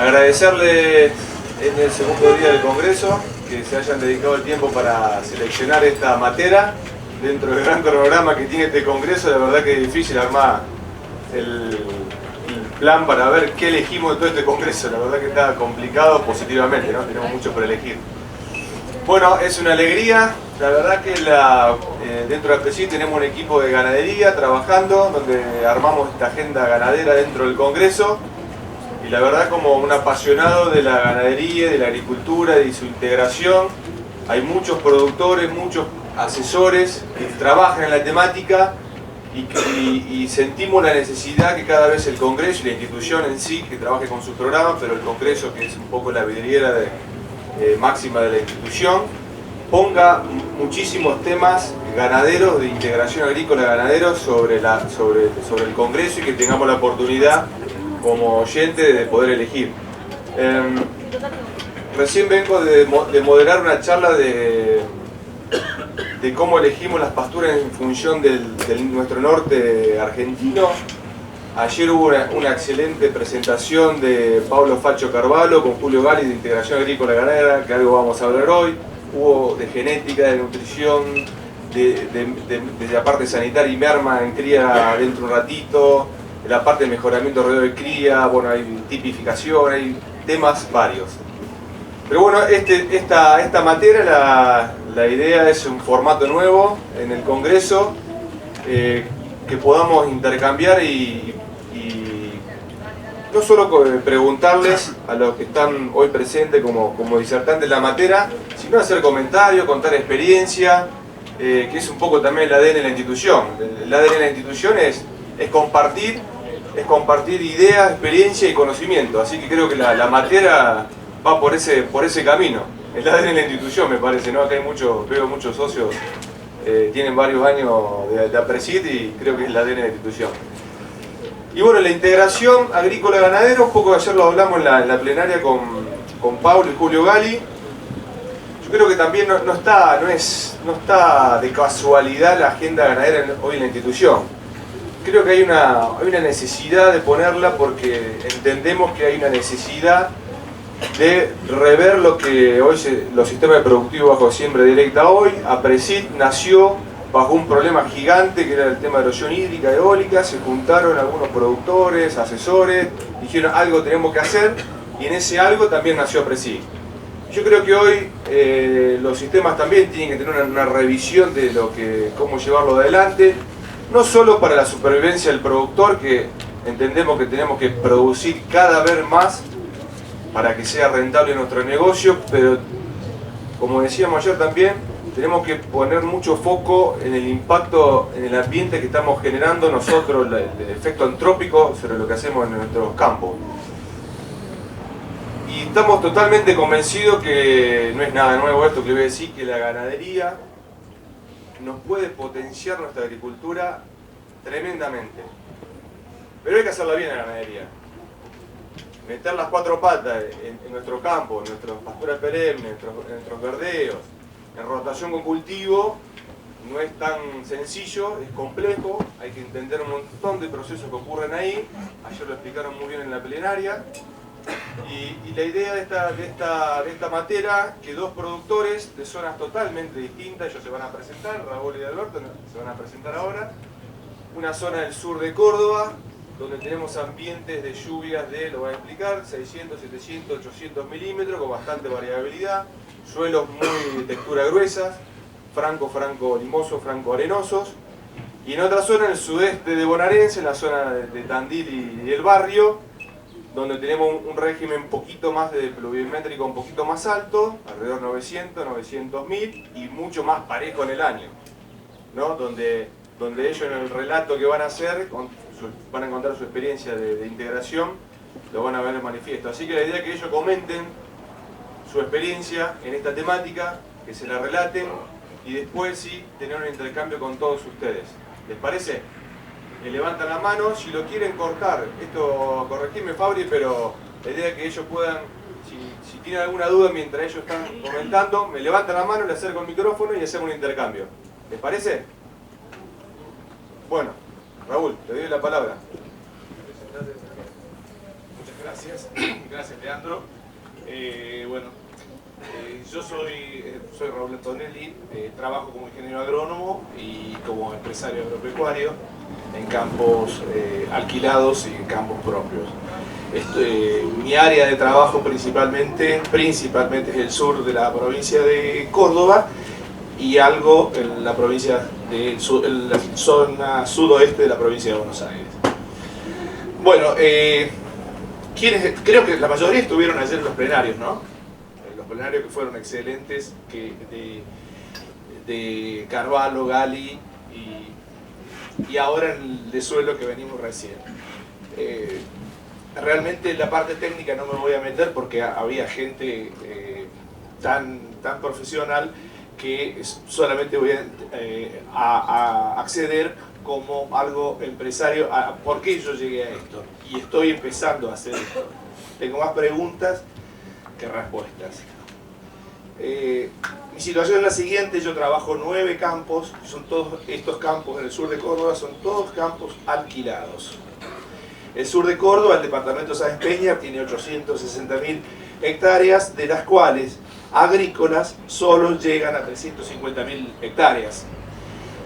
Agradecerles en el segundo día del Congreso que se hayan dedicado el tiempo para seleccionar esta materia dentro del gran cronograma que tiene este Congreso. La verdad que es difícil armar el plan para ver qué elegimos de todo este Congreso. La verdad que está complicado positivamente, ¿no? Tenemos mucho por elegir. Bueno, es una alegría. La verdad que dentro de APRESID tenemos un equipo de ganadería trabajando, donde armamos esta agenda ganadera dentro del Congreso. Y la verdad, como un apasionado de la ganadería, de la agricultura y su integración, hay muchos productores, muchos asesores que trabajan en la temática y sentimos la necesidad que cada vez el Congreso y la institución en sí, que trabaje con sus programas, pero el Congreso, que es un poco la vidriera máxima de la institución, ponga muchísimos temas ganaderos, de integración agrícola ganaderos sobre el Congreso, y que tengamos la oportunidad como oyente de poder elegir. Recién vengo de moderar una charla de cómo elegimos las pasturas en función de nuestro norte argentino. Ayer hubo una excelente presentación de Pablo Facho Carvalho con Julio Gali de Integración Agrícola Ganadera, que algo vamos a hablar hoy. Hubo de genética, de nutrición, de la parte sanitaria y merma en cría dentro de un ratito, de la parte de mejoramiento alrededor de cría, bueno, hay tipificación, hay temas varios. Pero bueno, esta materia, la idea es un formato nuevo en el Congreso, que podamos intercambiar y no solo preguntarles a los que están hoy presentes como disertantes de la materia, sino hacer comentarios, contar experiencia, que es un poco también el ADN de la institución. El ADN de la institución es compartir ideas, experiencia y conocimiento. Así que creo que la materia va por ese camino. El ADN de la institución, me parece, ¿no? Acá veo muchos socios, tienen varios años de APRESID, y creo que es el ADN de la institución. Y bueno, la integración agrícola-ganadera, un poco ayer lo hablamos en la plenaria con Pablo y Julio Gali. Yo creo que también no está de casualidad la agenda ganadera hoy en la institución. Creo que hay una necesidad de ponerla, porque entendemos que hay una necesidad de rever lo que hoy los sistemas productivos bajo siembra directa hoy. APRESID nació bajo un problema gigante que era el tema de erosión hídrica, eólica. Se juntaron algunos productores, asesores, dijeron algo tenemos que hacer, y en ese algo también nació APRESID. Yo creo que hoy los sistemas también tienen que tener una revisión de cómo llevarlo adelante, no solo para la supervivencia del productor, que entendemos que tenemos que producir cada vez más para que sea rentable nuestro negocio, pero como decíamos ayer también, tenemos que poner mucho foco en el impacto en el ambiente que estamos generando nosotros, el efecto antrópico sobre lo que hacemos en nuestros campos. Y estamos totalmente convencidos que no es nada nuevo esto que le voy a decir, que la ganadería nos puede potenciar nuestra agricultura tremendamente. Pero hay que hacerla bien a la ganadería. Meter las cuatro patas en nuestro campo, en nuestras pasturas perennes, en nuestros verdeos, en rotación con cultivo, no es tan sencillo, es complejo, hay que entender un montón de procesos que ocurren ahí. Ayer lo explicaron muy bien en la plenaria. Y la idea de esta materia, que dos productores de zonas totalmente distintas, ellos se van a presentar, Raúl y Alberto se van a presentar ahora. Una zona del sur de Córdoba, donde tenemos ambientes de lluvias lo voy a explicar, 600, 700, 800 milímetros, con bastante variabilidad, suelos muy de textura gruesas, franco-limosos, franco-arenosos. Y en otra zona, en el sudeste de Bonaerense, en la zona de Tandil y el barrio, donde tenemos un régimen un poquito más de pluviométrico, un poquito más alto, alrededor de 900, 900.000, y mucho más parejo en el año, ¿no? Donde ellos, en el relato que van a hacer, van a encontrar su experiencia de integración, lo van a ver en manifiesto. Así que la idea es que ellos comenten su experiencia en esta temática, que se la relaten, y después sí tener un intercambio con todos ustedes. ¿Les parece? Levantan la mano si lo quieren cortar. Esto, corregime Fabri, pero la idea es que ellos puedan, si tienen alguna duda mientras ellos están comentando, me levantan la mano, le acerco el micrófono y hacemos un intercambio. ¿Les parece? Bueno, Raúl, te doy la palabra. Gracias, gracias Leandro. Bueno, yo soy Raúl Antonelli, trabajo como ingeniero agrónomo y como empresario agropecuario en campos alquilados y en campos propios. Mi área de trabajo principalmente es el sur de la provincia de Córdoba y algo en la provincia en la zona sudoeste de la provincia de Buenos Aires. Bueno, creo que la mayoría estuvieron ayer en los plenarios, ¿no? Los plenarios que fueron excelentes, de Carvalho, Gali y ahora en el de suelo que venimos recién. Realmente la parte técnica no me voy a meter porque había gente tan profesional que solamente voy a acceder como algo empresario a por qué yo llegué a esto y estoy empezando a hacer esto. Tengo más preguntas que respuestas. Mi situación es la siguiente: yo trabajo 9 campos, son todos estos campos en el sur de Córdoba, son todos campos alquilados. El sur de Córdoba, el departamento de Sáenz Peña, tiene 860.000 hectáreas, de las cuales agrícolas solo llegan a 350.000 hectáreas.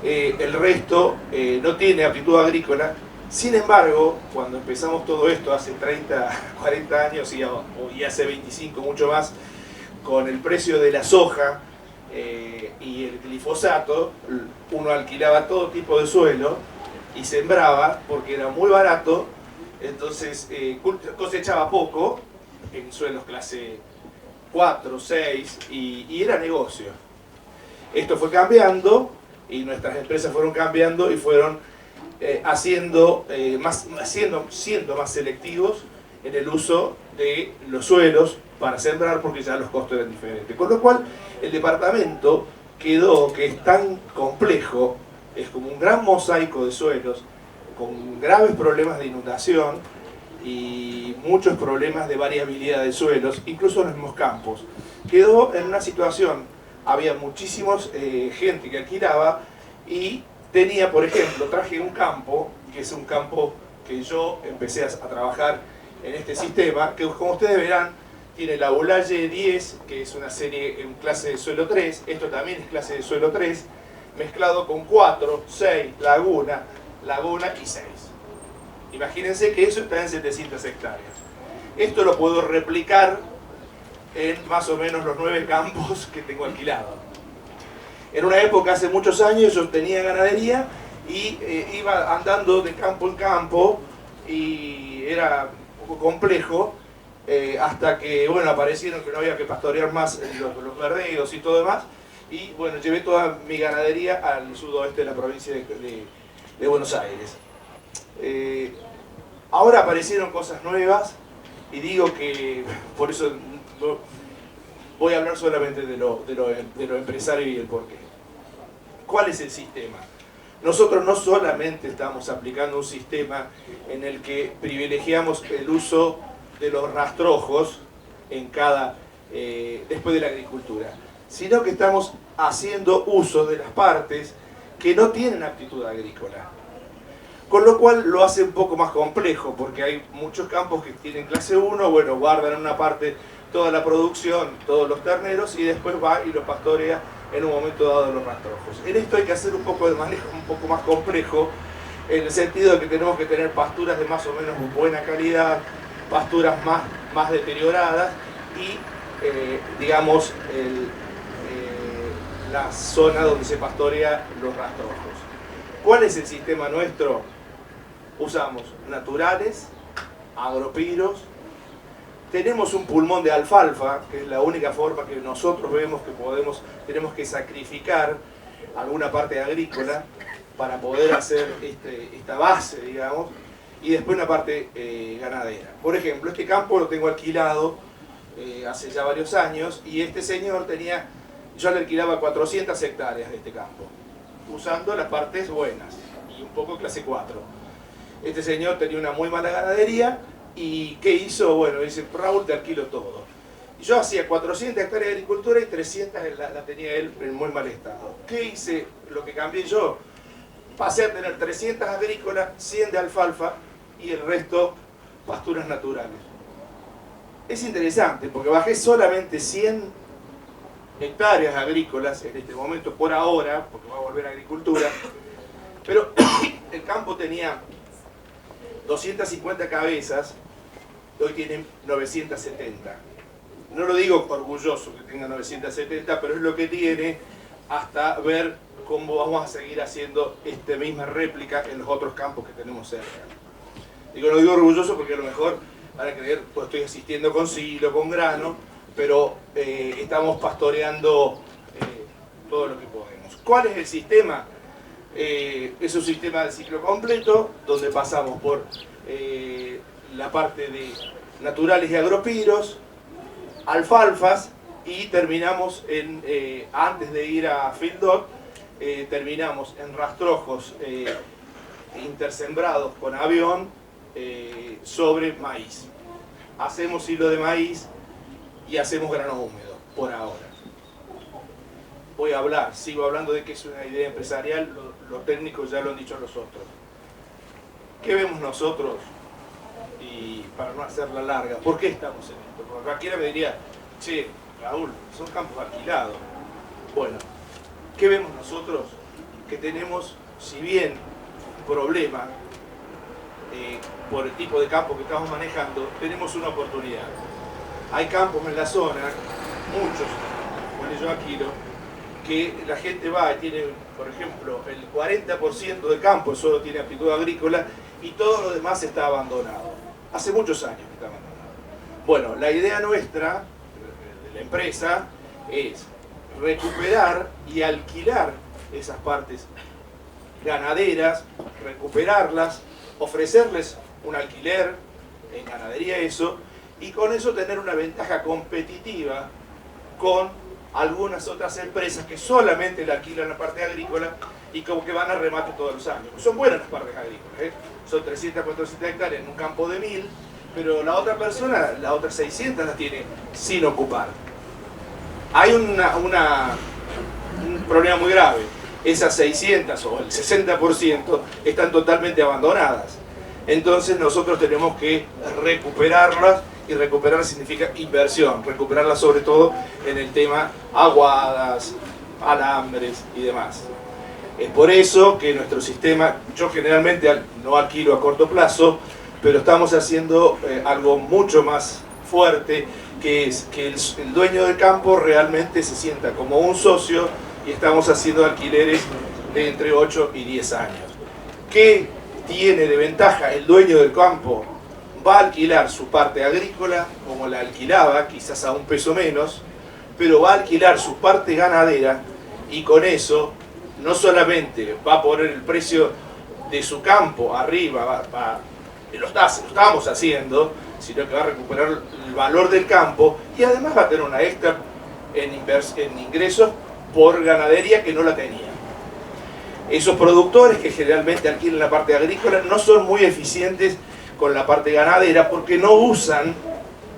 El resto no tiene aptitud agrícola. Sin embargo, cuando empezamos todo esto hace 30, 40 años y hace 25, mucho más, con el precio de la soja y el glifosato, uno alquilaba todo tipo de suelo y sembraba porque era muy barato. Entonces cosechaba poco en suelos clase 4, 6 y era negocio. Esto fue cambiando y nuestras empresas fueron cambiando y fueron siendo más selectivos en el uso de los suelos para sembrar porque ya los costos eran diferentes. Con lo cual el departamento quedó que es tan complejo, es como un gran mosaico de suelos, con graves problemas de inundación y muchos problemas de variabilidad de suelos, incluso en los mismos campos. Quedó en una situación, había muchísimos gente que alquilaba y tenía, por ejemplo, traje un campo, que es un campo que yo empecé a trabajar en este sistema, que como ustedes verán, tiene la Boulaye 10, que es una serie en clase de suelo 3, esto también es clase de suelo 3, mezclado con 4, 6, Laguna y 6. Imagínense que eso está en 700 hectáreas. Esto lo puedo replicar en más o menos los 9 campos que tengo alquilados. En una época, hace muchos años, yo tenía ganadería y iba andando de campo en campo y era un poco complejo hasta que, bueno, aparecieron que no había que pastorear más los verdeos y todo demás y, bueno, llevé toda mi ganadería al sudoeste de la provincia de Buenos Aires. Ahora aparecieron cosas nuevas y digo que por eso voy a hablar solamente de lo empresario y el porqué. ¿Cuál es el sistema? Nosotros no solamente estamos aplicando un sistema en el que privilegiamos el uso de los rastrojos después de la agricultura, sino que estamos haciendo uso de las partes que no tienen aptitud agrícola. Con lo cual lo hace un poco más complejo, porque hay muchos campos que tienen clase 1, bueno, guardan en una parte toda la producción, todos los terneros, y después va y los pastorea en un momento dado los rastrojos. En esto hay que hacer un poco de manejo un poco más complejo, en el sentido de que tenemos que tener pasturas de más o menos buena calidad, pasturas más deterioradas y, digamos, la zona donde se pastorea los rastrojos. ¿Cuál es el sistema nuestro? Usamos naturales, agropiros, tenemos un pulmón de alfalfa, que es la única forma que nosotros vemos que tenemos que sacrificar alguna parte agrícola para poder hacer esta base, digamos, y después una parte ganadera. Por ejemplo, este campo lo tengo alquilado hace ya varios años y este señor yo le alquilaba 400 hectáreas de este campo, usando las partes buenas y un poco clase 4. Este señor tenía una muy mala ganadería y ¿qué hizo? Bueno, dice, Raúl, te alquilo todo. Y yo hacía 400 hectáreas de agricultura y 300 la tenía él en muy mal estado. ¿Qué hice? Lo que cambié yo, pasé a tener 300 agrícolas, 100 de alfalfa y el resto pasturas naturales. es interesante porque bajé solamente 100 hectáreas agrícolas en este momento, por ahora, porque va a volver a agricultura, pero el campo tenía 250 cabezas, hoy tiene 970. No lo digo orgulloso que tenga 970, pero es lo que tiene hasta ver cómo vamos a seguir haciendo esta misma réplica en los otros campos que tenemos cerca. Digo, no digo orgulloso porque a lo mejor van a creer, pues estoy asistiendo con silo, con grano, pero estamos pastoreando todo lo que podemos. ¿Cuál es el sistema? Es un sistema de ciclo completo, donde pasamos por la parte de naturales y agropiros, alfalfas, y terminamos en, antes de ir a Field Dot, terminamos en rastrojos intersembrados con avión sobre maíz. Hacemos hilo de maíz y hacemos grano húmedo, por ahora. Voy a hablar, sigo hablando de que es una idea empresarial, los técnicos ya lo han dicho los otros. ¿Qué vemos nosotros? Y para no hacerla larga, ¿por qué estamos en esto? Porque cualquiera me diría, che, Raúl, son campos alquilados. Bueno, ¿qué vemos nosotros? Que tenemos, si bien un problema por el tipo de campo que estamos manejando, tenemos una oportunidad. Hay campos en la zona, muchos, como yo alquilo, que la gente va y tiene, por ejemplo, el 40% del campo solo tiene aptitud agrícola y todo lo demás está abandonado. Hace muchos años que está abandonado. Bueno, la idea nuestra, de la empresa, es recuperar y alquilar esas partes ganaderas, recuperarlas, ofrecerles un alquiler en ganadería, eso, y con eso tener una ventaja competitiva con algunas otras empresas que solamente le alquilan la parte agrícola y como que van a remate todos los años. Son buenas las partes agrícolas, ¿eh? Son 300, 400 hectáreas en un campo de 1000, pero la otra persona, las otras 600 las tiene sin ocupar. Hay un problema muy grave. Esas 600 o el 60% están totalmente abandonadas. Entonces nosotros tenemos que recuperarlas, y recuperar significa inversión, recuperarlas sobre todo en el tema aguadas, alambres y demás. Es por eso que nuestro sistema, yo generalmente no alquilo a corto plazo, pero estamos haciendo algo mucho más fuerte, que es que el dueño del campo realmente se sienta como un socio y estamos haciendo alquileres de entre 8 y 10 años. ¿Qué tiene de ventaja el dueño del campo? Va a alquilar su parte agrícola como la alquilaba, quizás a $1 menos, pero va a alquilar su parte ganadera y con eso no solamente va a poner el precio de su campo arriba, lo estamos haciendo, sino que va a recuperar el valor del campo y además va a tener una extra en ingresos por ganadería que no la tenía. Esos productores que generalmente alquilan la parte agrícola no son muy eficientes con la parte ganadera porque no usan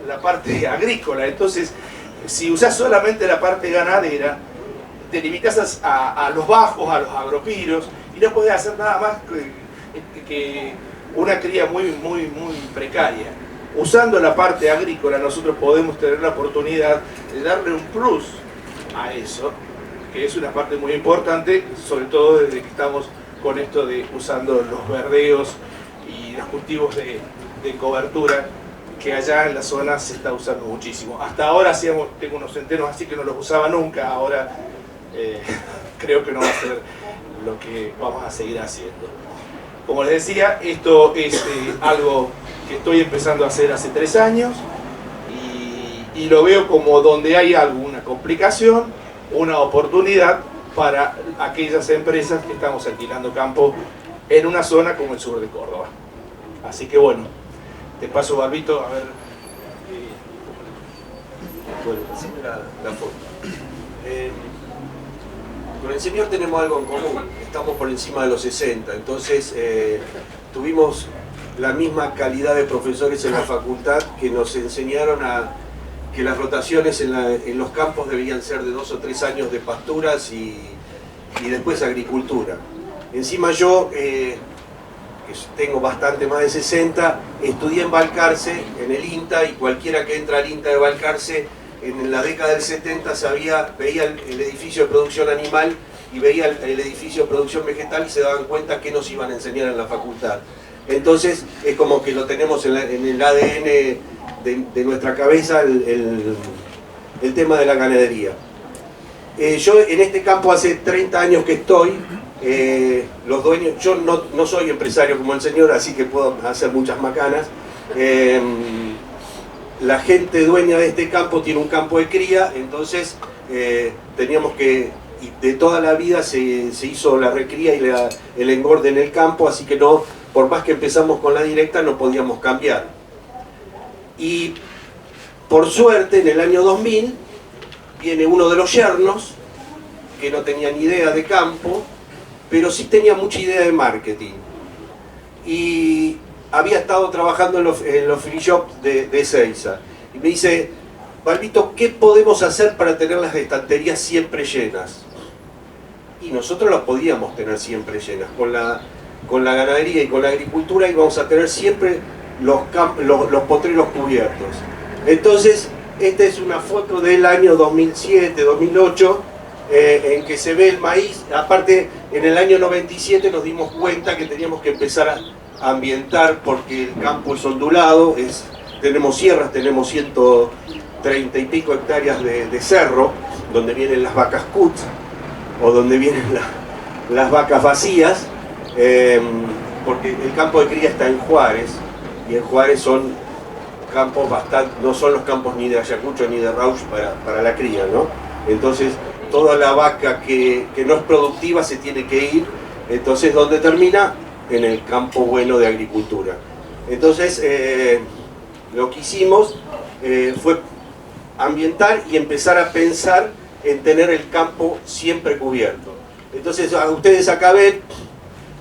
la parte agrícola. Entonces, si usas solamente la parte ganadera, te limitas a los bajos, a los agropiros, y no puedes hacer nada más que una cría muy precaria. Usando la parte agrícola, nosotros podemos tener la oportunidad de darle un plus a eso, que es una parte muy importante, sobre todo desde que estamos con esto de usando los verdeos y los cultivos de cobertura, que allá en la zona se está usando muchísimo. Hasta ahora tengo unos centenos así que no los usaba nunca, ahora creo que no va a ser lo que vamos a seguir haciendo. Como les decía, esto es algo que estoy empezando a hacer hace 3 años y lo veo como donde hay alguna complicación, una oportunidad para aquellas empresas que estamos alquilando campo en una zona como el sur de Córdoba. Así que bueno, te paso, Barbito, a ver. Bueno, la foto. Con el señor tenemos algo en común, estamos por encima de los 60, entonces tuvimos la misma calidad de profesores en la facultad que nos enseñaron que las rotaciones en los campos debían ser de 2 o 3 años de pasturas y después agricultura. Encima yo que tengo bastante más de 60, estudié en Balcarce, en el INTA, y cualquiera que entra al INTA de Balcarce, en la década del 70 veía el edificio de producción animal y veía el edificio de producción vegetal y se daban cuenta que nos iban a enseñar en la facultad. Entonces es como que lo tenemos en el ADN de nuestra cabeza, el tema de la ganadería. Yo en este campo hace 30 años que estoy. Los dueños, yo no soy empresario como el señor, así que puedo hacer muchas macanas. La gente dueña de este campo tiene un campo de cría, entonces teníamos que, y de toda la vida se hizo la recría y el engorde en el campo, así que no, por más que empezamos con la directa, no podíamos cambiar. Y por suerte, en el año 2000, viene uno de los yernos, que no tenía ni idea de campo, pero sí tenía mucha idea de marketing. Y había estado trabajando en los free shops de Ezeiza. Y me dice, Balbito, ¿qué podemos hacer para tener las estanterías siempre llenas? Y nosotros las podíamos tener siempre llenas. Con la ganadería y con la agricultura íbamos a tener siempre los potreros cubiertos. Entonces, esta es una foto del año 2007, 2008, en que se ve el maíz. Aparte, en el año 97 nos dimos cuenta que teníamos que empezar a ambientar, porque el campo es ondulado, tenemos sierras, tenemos 130 y pico hectáreas de cerro, donde vienen las vacas cut, o donde vienen las vacas vacías, porque el campo de cría está en Juárez, y en Juárez son campos no son los campos ni de Ayacucho ni de Rauch para la cría, ¿no? Entonces, toda la vaca que no es productiva se tiene que ir. Entonces, ¿dónde termina? En el campo bueno de agricultura. Entonces, lo que hicimos fue ambientar y empezar a pensar en tener el campo siempre cubierto. Entonces, ustedes acá ven,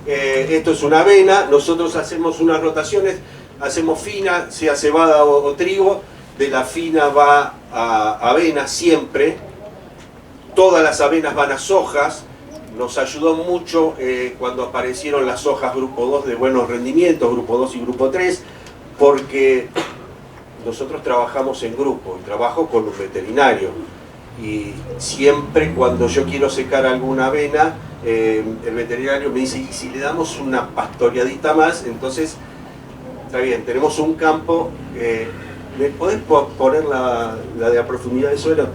esto es una avena, nosotros hacemos unas rotaciones, hacemos fina, sea cebada o trigo, de la fina va a avena siempre. Todas las avenas van a sojas. Nos ayudó mucho cuando aparecieron las sojas grupo 2 de buenos rendimientos, grupo 2 y grupo 3, porque nosotros trabajamos en grupo y trabajo con un veterinario. Y siempre cuando yo quiero secar alguna avena, el veterinario me dice, y si le damos una pastoreadita más, entonces, está bien, tenemos un campo. ¿Me podés poner la de la profundidad de suelo?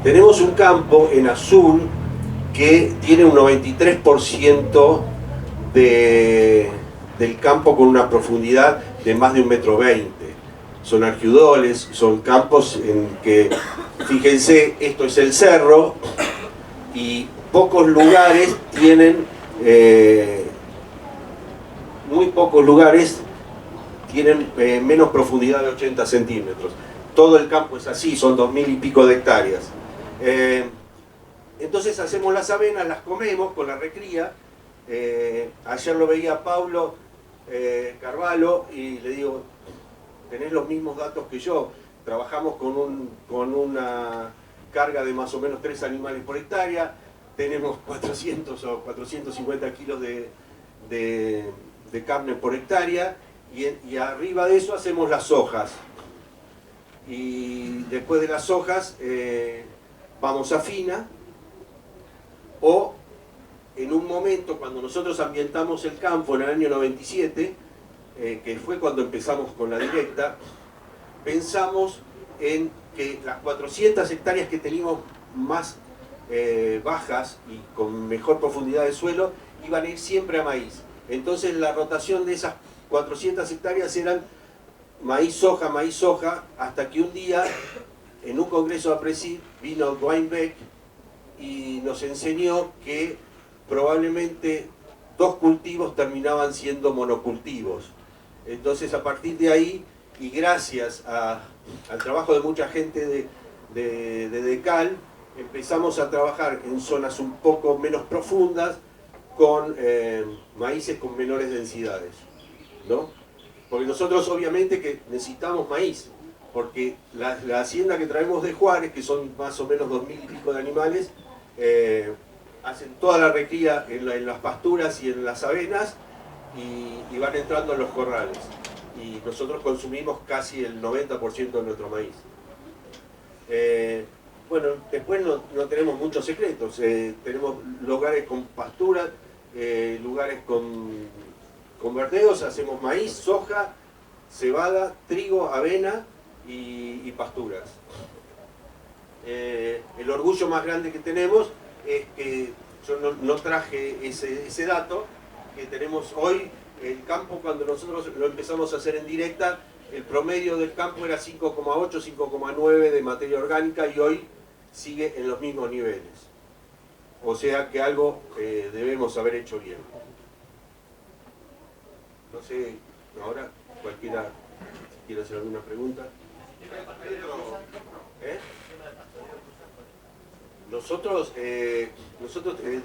Tenemos un campo en azul que tiene un 93% del campo con una profundidad de más de 1,20 m. Son argiudoles, son campos en que, fíjense, esto es el cerro, y pocos lugares tienen, muy pocos lugares tienen menos profundidad de 80 centímetros. Todo el campo es así, son 2000 y pico de hectáreas. Entonces hacemos las avenas, las comemos con la recría. Ayer lo veía a Paulo Carvalho y le digo, tenés los mismos datos que yo. Trabajamos con una carga de más o menos 3 animales por hectárea, tenemos 400 o 450 kilos de carne por hectárea, y arriba de eso hacemos las hojas. Y después de las hojas vamos a fina, o en un momento cuando nosotros ambientamos el campo en el año 97, que fue cuando empezamos con la directa, pensamos en que las 400 hectáreas que teníamos más bajas y con mejor profundidad de suelo iban a ir siempre a maíz. Entonces la rotación de esas 400 hectáreas eran maíz, soja, hasta que un día en un congreso de APRESID vino Weinbeck y nos enseñó que probablemente 2 cultivos terminaban siendo monocultivos. Entonces, a partir de ahí, y gracias al trabajo de mucha gente de DECAL, empezamos a trabajar en zonas un poco menos profundas con maíces con menores densidades, ¿no? Porque nosotros obviamente que necesitamos maíz, porque la hacienda que traemos de Juárez, que son más o menos 2000 y pico de animales, hacen toda la recría en las pasturas y en las avenas y van entrando en los corrales. Y nosotros consumimos casi el 90% de nuestro maíz. Bueno, después no tenemos muchos secretos. Tenemos lugares con pasturas, lugares con verdeos, hacemos maíz, soja, cebada, trigo, avena y pasturas. El orgullo más grande que tenemos es que yo no traje ese dato, que tenemos hoy el campo. Cuando nosotros lo empezamos a hacer en directa, el promedio del campo era 5,8, 5,9 de materia orgánica y hoy sigue en los mismos niveles. O sea que algo debemos haber hecho bien. No sé, ahora cualquiera quiere hacer alguna pregunta. Nosotros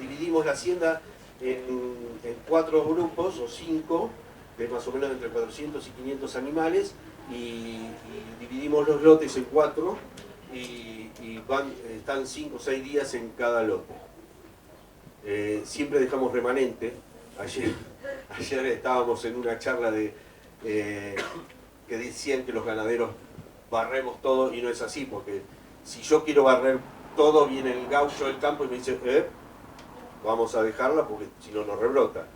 dividimos la hacienda en 4 grupos o 5, de más o menos entre 400 y 500 animales, y dividimos los lotes en 4 y están 5 o 6 días en cada lote. Siempre dejamos remanente. Ayer estábamos en una charla que decían que los ganaderos barremos todo, y no es así, porque si yo quiero barrer todo, viene el gaucho del campo y me dice, vamos a dejarla porque si no nos rebrota.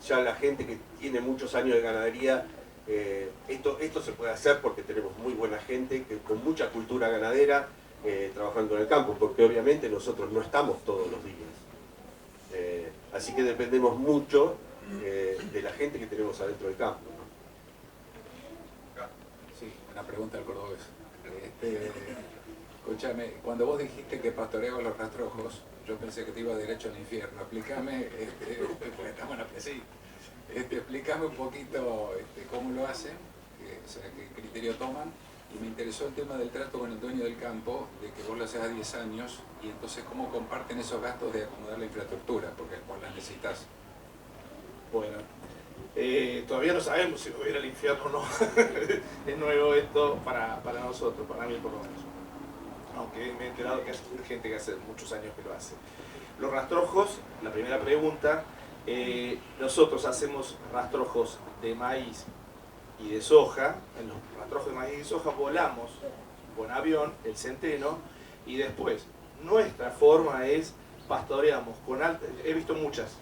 Ya la gente que tiene muchos años de ganadería, esto se puede hacer porque tenemos muy buena gente con mucha cultura ganadera trabajando en el campo, porque obviamente nosotros no estamos todos los días. Así que dependemos mucho de la gente que tenemos adentro del campo, ¿no? Sí, una pregunta al cordobés. Escúchame, cuando vos dijiste que pastoreabas los rastrojos, yo pensé que te iba derecho al infierno. Explícame, sí, explícame un poquito cómo lo hacen, o sea, qué criterio toman. Y me interesó el tema del trato con el dueño del campo, de que vos lo haces a 10 años, y entonces cómo comparten esos gastos de acomodar la infraestructura, porque vos las necesitas. Bueno, todavía no sabemos si va a ir al infierno o no. Es nuevo esto para nosotros, para mí por lo menos. Aunque me he enterado que hay gente que hace muchos años que lo hace. Los rastrojos, la primera pregunta, nosotros hacemos rastrojos de maíz y de soja. En los rastrojos de maíz y de soja volamos con avión el centeno, y después nuestra forma es pastoreamos con alta, he visto muchas,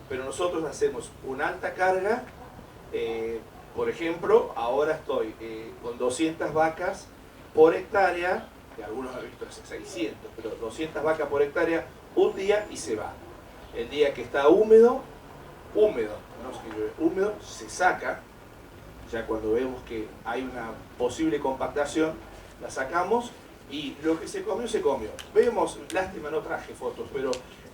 pero nosotros hacemos una alta carga. Por ejemplo, ahora estoy con 200 vacas por hectárea, que algunos han visto 600, pero 200 vacas por hectárea un día y se va. El día que está húmedo, se saca. Ya cuando vemos que hay una posible compactación, la sacamos, y lo que se comió. Vemos, lástima no traje fotos, pero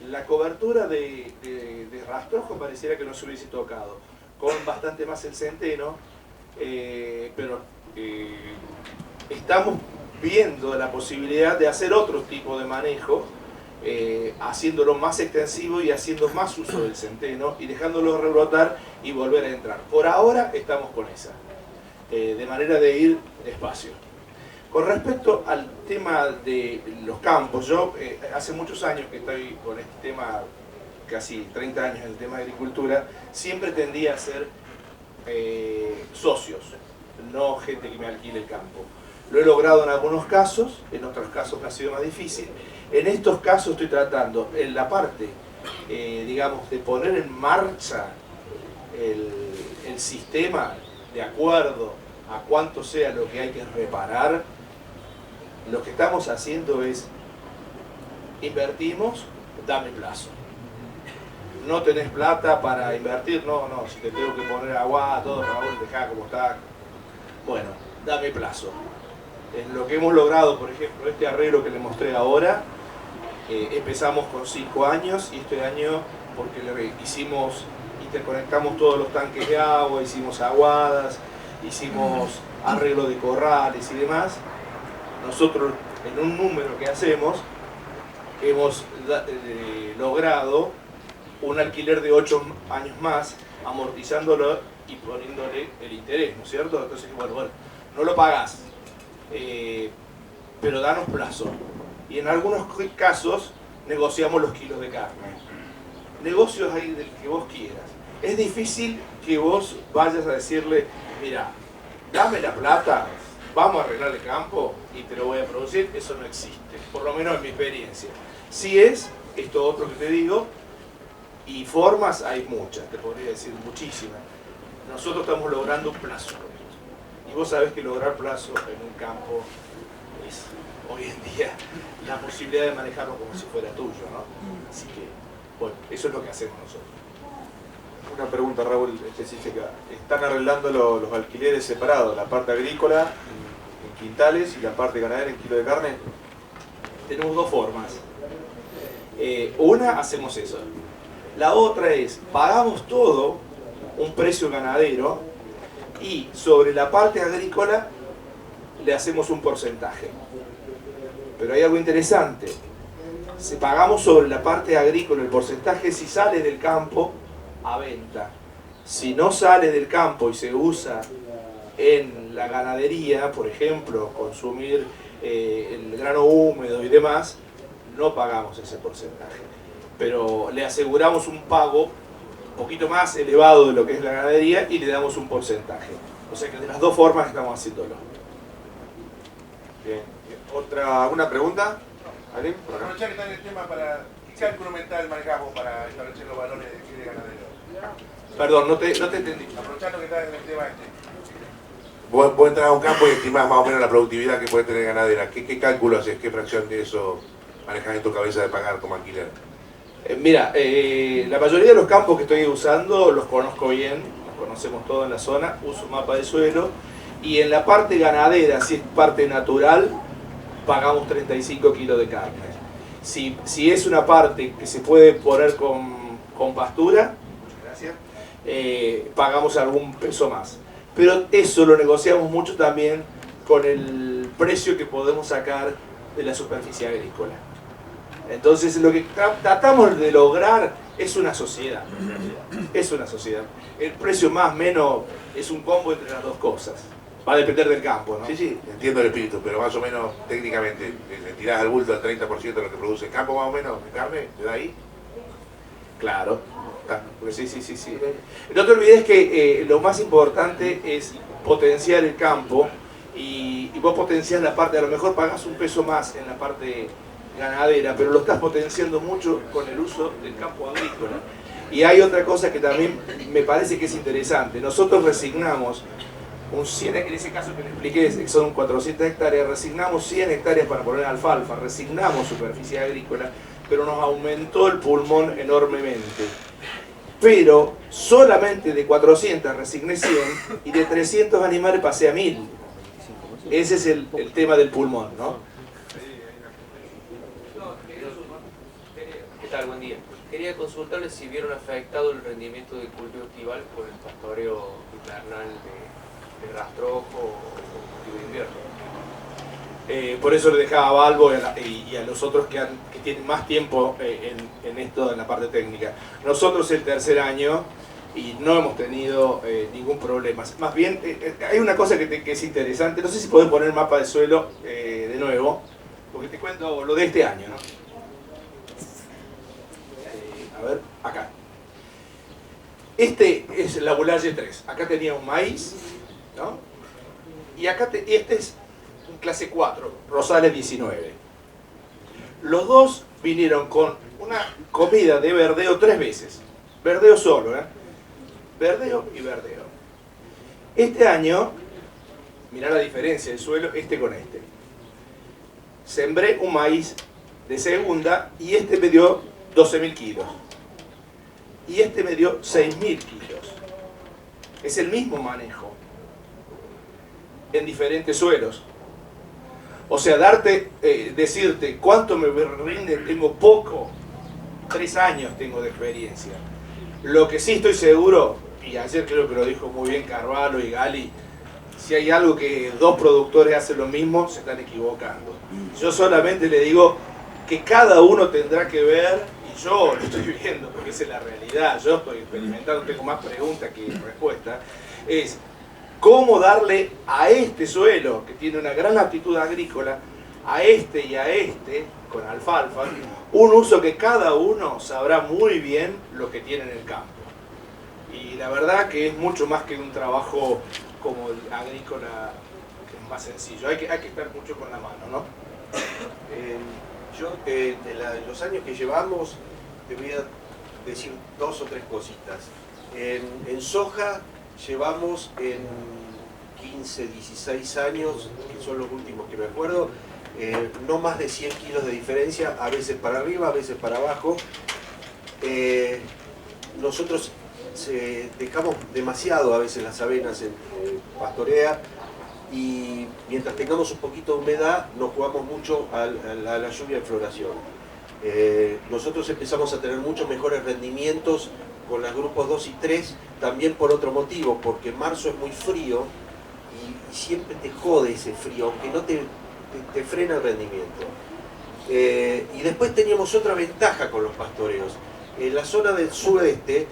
la cobertura de rastrojo pareciera que no se hubiese tocado, con bastante más el centeno, pero estamos viendo la posibilidad de hacer otro tipo de manejo, haciéndolo más extensivo y haciendo más uso del centeno y dejándolo rebrotar y volver a entrar. Por ahora estamos con esa, de manera de ir despacio. Con respecto al tema de los campos, yo hace muchos años que estoy con este tema, casi 30 años en el tema de agricultura, siempre tendía a ser socios, no gente que me alquile el campo. Lo he logrado en algunos casos, en otros casos me ha sido más difícil. En estos casos estoy tratando, en la parte, digamos, de poner en marcha el sistema de acuerdo a cuánto sea lo que hay que reparar. Lo que estamos haciendo es, invertimos, dame plazo. No tenés plata para invertir, no, si te tengo que poner agua, todo, Raúl, dejá como está. Bueno, dame plazo. En lo que hemos logrado, por ejemplo, este arreglo que le mostré ahora, empezamos con 5 años, y este año, porque interconectamos todos los tanques de agua, hicimos aguadas, hicimos arreglo de corrales y demás, nosotros en un número que hacemos hemos logrado un alquiler de 8 años más, amortizándolo y poniéndole el interés, ¿no es cierto? Entonces, bueno, no lo pagás, pero danos plazo. Y en algunos casos negociamos los kilos de carne. Negocios hay del que vos quieras. Es difícil que vos vayas a decirle, mira, dame la plata, vamos a arreglar el campo y te lo voy a producir. Eso no existe, por lo menos en mi experiencia. Si es esto otro que te digo, y formas hay muchas, te podría decir muchísimas. Nosotros estamos logrando un plazo con esto. Y vos sabés que lograr plazo en un campo es hoy en día la posibilidad de manejarlo como si fuera tuyo, ¿no? Así que, bueno, eso es lo que hacemos nosotros. Una pregunta, Raúl, específica. ¿Están arreglando los alquileres separados? La parte agrícola en quintales y la parte ganadera en kilo de carne. Tenemos dos formas. Una, hacemos eso. La otra es, pagamos todo, un precio ganadero, y sobre la parte agrícola le hacemos un porcentaje. Pero hay algo interesante. Si pagamos sobre la parte agrícola el porcentaje si sale del campo a venta. Si no sale del campo y se usa en la ganadería, por ejemplo, consumir el grano húmedo y demás, no pagamos ese porcentaje. Pero le aseguramos un pago un poquito más elevado de lo que es la ganadería y le damos un porcentaje. O sea que de las dos formas estamos haciéndolo. Bien. ¿Alguna pregunta? ¿Alguien? Por acá. Aprovechar que está en el tema para... ¿Qué cálculo mental manejamos para establecer los valores de ganadero? Perdón, no te entendí. Aprovechando que está en el tema este. Vos entras a un campo y estimás más o menos la productividad que puede tener ganadera. ¿Qué cálculo haces? ¿Qué fracción de eso manejas en tu cabeza de pagar como alquiler? Mira, la mayoría de los campos que estoy usando los conozco bien, los conocemos todos en la zona, uso un mapa de suelo, y en la parte ganadera, si es parte natural, pagamos 35 kilos de carne. Si es una parte que se puede poner con pastura, gracias, pagamos algún peso más. Pero eso lo negociamos mucho también con el precio que podemos sacar de la superficie agrícola. Entonces lo que tratamos de lograr es una sociedad. Es una sociedad. El precio más o menos es un combo entre las dos cosas. Va a depender del campo, ¿no? Sí, sí, entiendo el espíritu, pero más o menos técnicamente, ¿le tirás al bulto al 30% de lo que produce el campo más o menos de carne? ¿Te da ahí? Claro. Sí. No te olvides que lo más importante es potenciar el campo y vos potenciás la parte, a lo mejor pagás un peso más en la parte ganadera, pero lo estás potenciando mucho con el uso del campo agrícola. Y hay otra cosa que también me parece que es interesante. Nosotros resignamos un 100, en ese caso que le expliqué, que son 400 hectáreas, resignamos 100 hectáreas para poner alfalfa, resignamos superficie agrícola, pero nos aumentó el pulmón enormemente. Pero solamente de 400 resigné 100 y de 300 animales pasé a 1000. Ese es el tema del pulmón, ¿no? ¿Qué tal? Buen día. Quería consultarles si vieron afectado el rendimiento del cultivo estival por el pastoreo invernal de rastrojo o cultivo de invierno. Por eso le dejaba a Balbo y a los otros que tienen más tiempo en esto, en la parte técnica. Nosotros el tercer año y no hemos tenido ningún problema. Más bien, hay una cosa que es interesante. No sé si podés poner el mapa de suelo de nuevo, porque te cuento lo de este año, ¿no? A ver, acá. Este es la Boulaye 3. Acá tenía un maíz, ¿no? Y acá este es un clase 4, Rosales 19. Los dos vinieron con una comida de verdeo 3 veces. Verdeo solo, ¿eh? Verdeo y verdeo. Este año, mirá la diferencia del suelo, este con este. Sembré un maíz de segunda y este me dio 12.000 kilos. Y este me dio 6.000 kilos. Es el mismo manejo en diferentes suelos. O sea, decirte cuánto me rinde, tengo poco, 3 años tengo de experiencia. Lo que sí estoy seguro, y ayer creo que lo dijo muy bien Carvalho y Gali, si hay algo que 2 productores hacen lo mismo, se están equivocando. Yo solamente le digo que cada uno tendrá que ver, y yo lo estoy viendo porque esa es la realidad, yo estoy experimentando, tengo más preguntas que respuestas, es cómo darle a este suelo, que tiene una gran aptitud agrícola, a este y a este, con alfalfa, un uso que cada uno sabrá muy bien lo que tiene en el campo. Y la verdad que es mucho más que un trabajo como el agrícola, que es más sencillo. Hay que estar mucho con la mano, ¿no? Yo, de los años que llevamos, te voy a decir 2 o 3 cositas. En soja llevamos en 15, 16 años, que son los últimos que me acuerdo, no más de 100 kilos de diferencia, a veces para arriba, a veces para abajo. Nosotros dejamos demasiado a veces las avenas en pastorea, y mientras tengamos un poquito de humedad nos jugamos mucho a la lluvia en floración. Nosotros empezamos a tener muchos mejores rendimientos con los grupos 2 y 3, también por otro motivo, porque marzo es muy frío y siempre te jode ese frío, aunque no te frena el rendimiento. Y después teníamos otra ventaja con los pastoreos. En la zona del sudeste,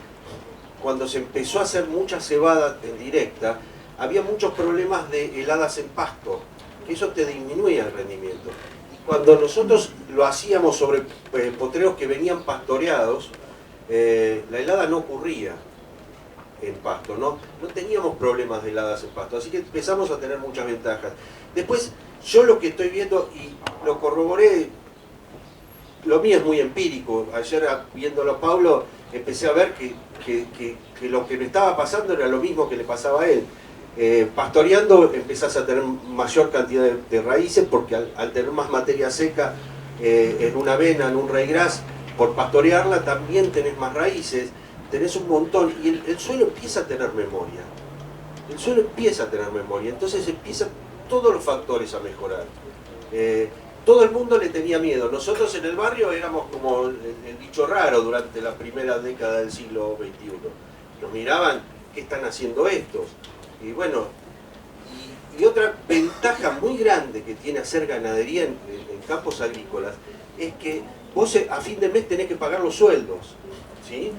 cuando se empezó a hacer mucha cebada en directa, había muchos problemas de heladas en pasto, que eso te disminuía el rendimiento. Y cuando nosotros lo hacíamos sobre potreros que venían pastoreados, la helada no ocurría en pasto, no teníamos problemas de heladas en pasto, así que empezamos a tener muchas ventajas. Después, yo lo que estoy viendo, y lo corroboré, lo mío es muy empírico. Ayer viéndolo a Pablo, empecé a ver que lo que me estaba pasando era lo mismo que le pasaba a él. Pastoreando empezás a tener mayor cantidad de raíces, porque al tener más materia seca en una avena, en un ryegrass, por pastorearla también tenés más raíces, tenés un montón, y el suelo empieza a tener memoria. El suelo empieza a tener memoria, entonces empiezan todos los factores a mejorar. Todo el mundo le tenía miedo. Nosotros en el barrio éramos como el bicho raro durante la primera década del siglo XXI. Nos miraban, ¿qué están haciendo estos? Y bueno, y otra ventaja muy grande que tiene hacer ganadería en campos agrícolas es que vos a fin de mes tenés que pagar los sueldos, ¿sí?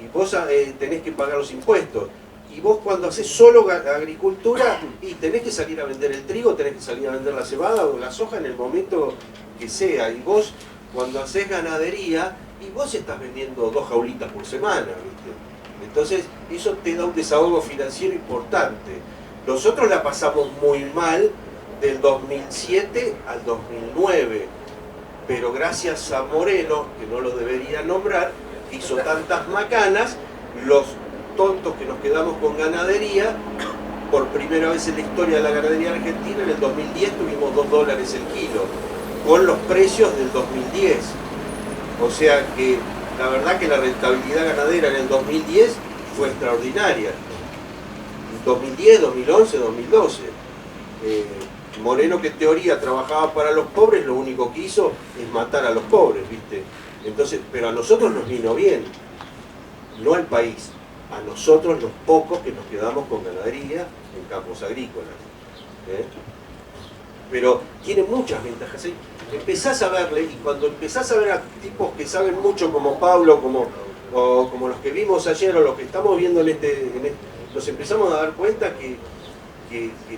Y vos tenés que pagar los impuestos. Y vos cuando haces solo agricultura, y tenés que salir a vender el trigo, tenés que salir a vender la cebada o la soja en el momento que sea. Y vos cuando haces ganadería, y vos estás vendiendo 2 jaulitas por semana, ¿viste? Entonces eso te da un desahogo financiero importante. Nosotros la pasamos muy mal del 2007 al 2009, pero gracias a Moreno, que no lo debería nombrar, hizo tantas macanas, los tontos que nos quedamos con ganadería, por primera vez en la historia de la ganadería argentina, en el 2010 tuvimos $2 el kilo, con los precios del 2010. O sea que la verdad que la rentabilidad ganadera en el 2010 fue extraordinaria. 2010, 2011, 2012. Moreno, que en teoría trabajaba para los pobres, lo único que hizo es matar a los pobres, ¿viste? Entonces, pero a nosotros nos vino bien, no al país. A nosotros los pocos que nos quedamos con ganadería en campos agrícolas. Pero tiene muchas ventajas. Empezás a verle, y cuando empezás a ver a tipos que saben mucho como Pablo, como los que vimos ayer o los que estamos viendo nos empezamos a dar cuenta que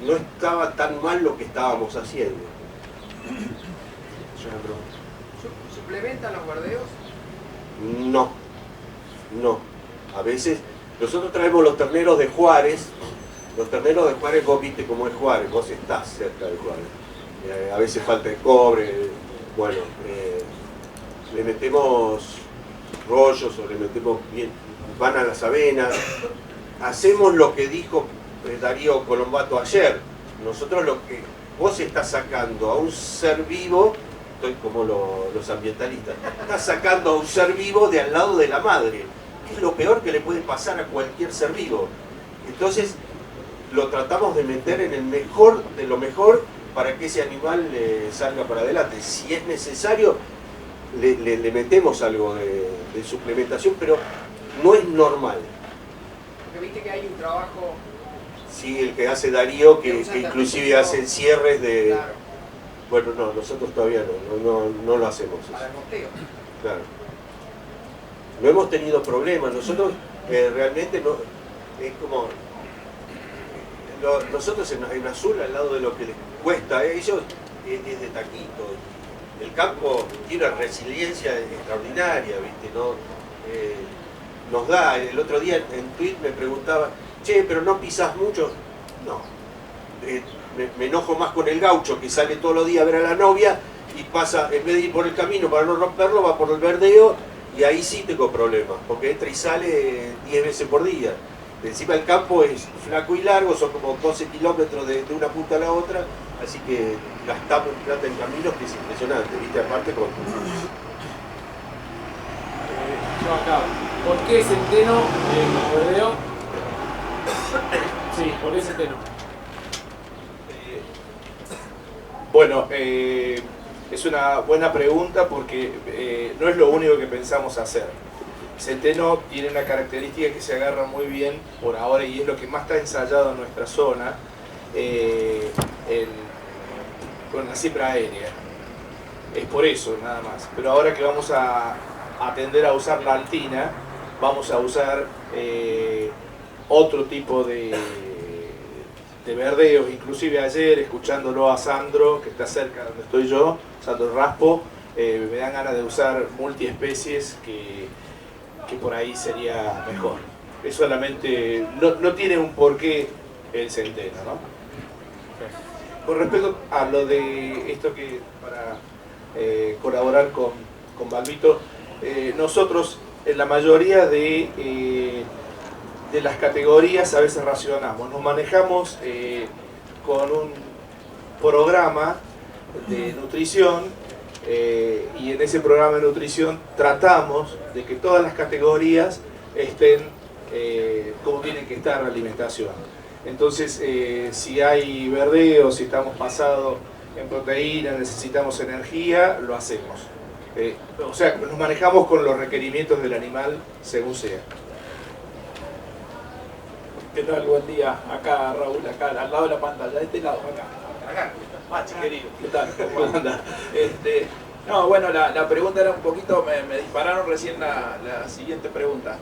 no estaba tan mal lo que estábamos haciendo. ¿Suplementan los guardeos? No. A veces nosotros traemos los terneros de Juárez. Los terneros de Juárez, vos viste cómo es Juárez, vos estás cerca de Juárez. A veces falta de cobre, bueno, le metemos rollos o le metemos bien, van a las avenas. Hacemos lo que dijo Darío Colombato ayer. Nosotros lo que vos estás sacando a un ser vivo, estoy como los ambientalistas, estás sacando a un ser vivo de al lado de la madre, que es lo peor que le puede pasar a cualquier ser vivo. Entonces lo tratamos de meter en el mejor de lo mejor para que ese animal salga para adelante. Si es necesario, le metemos algo de suplementación, pero no es normal. Porque viste que hay un trabajo... Sí, el que hace Darío, que inclusive hace cierres de... Claro. Bueno, no, nosotros todavía no lo hacemos. Para el mosteo. Claro. No hemos tenido problemas. Nosotros realmente no... Es como... nosotros en azul, al lado de lo que les cuesta a ellos, es de taquito. el campo tiene una resiliencia extraordinaria, ¿viste? ¿No? Nos da, el otro día en Twitter me preguntaba, che, pero no pisás mucho. No, me enojo más con el gaucho que sale todos los días a ver a la novia y pasa, en vez de ir por el camino para no romperlo, va por el verdeo y ahí sí tengo problemas, porque entra y sale 10 veces por día. Encima el campo es flaco y largo, son como 12 kilómetros de una punta a la otra, así que gastamos plata en caminos que es impresionante, ¿viste? Aparte con... Yo acá, ¿por qué Centeno Verdeo? Sí, ¿por qué Centeno? Bueno, es una buena pregunta porque no es lo único que pensamos hacer. Centeno tiene una característica que se agarra muy bien por ahora y es lo que más está ensayado en nuestra zona con la siembra aérea. Es por eso nada más. Pero ahora que vamos a tender a usar la altina, vamos a usar otro tipo de verdeos. Inclusive ayer, escuchándolo a Sandro, que está cerca de donde estoy yo, Sandro Raspo, me dan ganas de usar multiespecies que por ahí sería mejor. Es solamente, no tiene un porqué el centeno, ¿no? Con respecto a lo de esto que para colaborar con Balbito, nosotros en la mayoría de las categorías a veces racionamos, nos manejamos con un programa de nutrición y en ese programa de nutrición tratamos de que todas las categorías estén como tienen que estar la alimentación. Entonces, si hay verdeo, si estamos pasados en proteína, necesitamos energía, lo hacemos. O sea, nos manejamos con los requerimientos del animal según sea. ¿Qué tal? Buen día. Acá Raúl, acá al lado de la pantalla, de este lado, acá. Machi, querido. ¿Qué tal? ¿Cómo anda? No, bueno, la pregunta era un poquito, me dispararon recién la siguiente pregunta.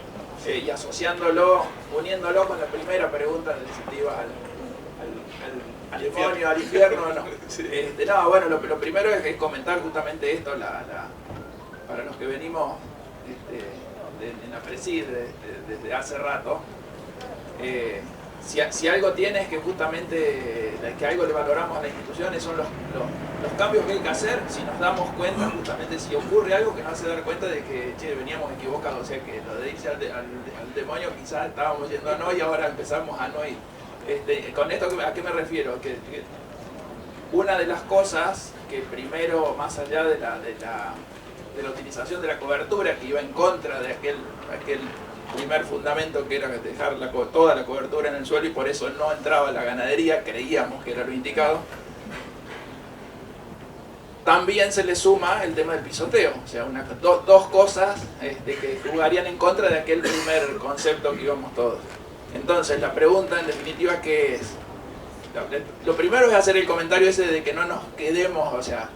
Y asociándolo, uniéndolo con la primera pregunta sensitiva al demonio, al infierno, no. No, bueno, lo primero es comentar justamente esto, para los que venimos en la Presid desde hace rato. Si algo tiene es que justamente que algo le valoramos a las instituciones son los cambios que hay que hacer si nos damos cuenta, justamente si ocurre algo que nos hace dar cuenta de que che, veníamos equivocados, o sea que lo de irse al demonio quizás estábamos yendo a no y ahora empezamos a no ir. Con esto ¿a qué me refiero? Que una de las cosas que primero, más allá de la utilización de la cobertura que iba en contra de aquel primer fundamento que era dejar toda la cobertura en el suelo y por eso no entraba la ganadería, creíamos que era lo indicado. También se le suma el tema del pisoteo, o sea, dos cosas que jugarían en contra de aquel primer concepto que íbamos todos. Entonces, la pregunta en definitiva, ¿qué es? Lo primero es hacer el comentario ese de que no nos quedemos, o sea,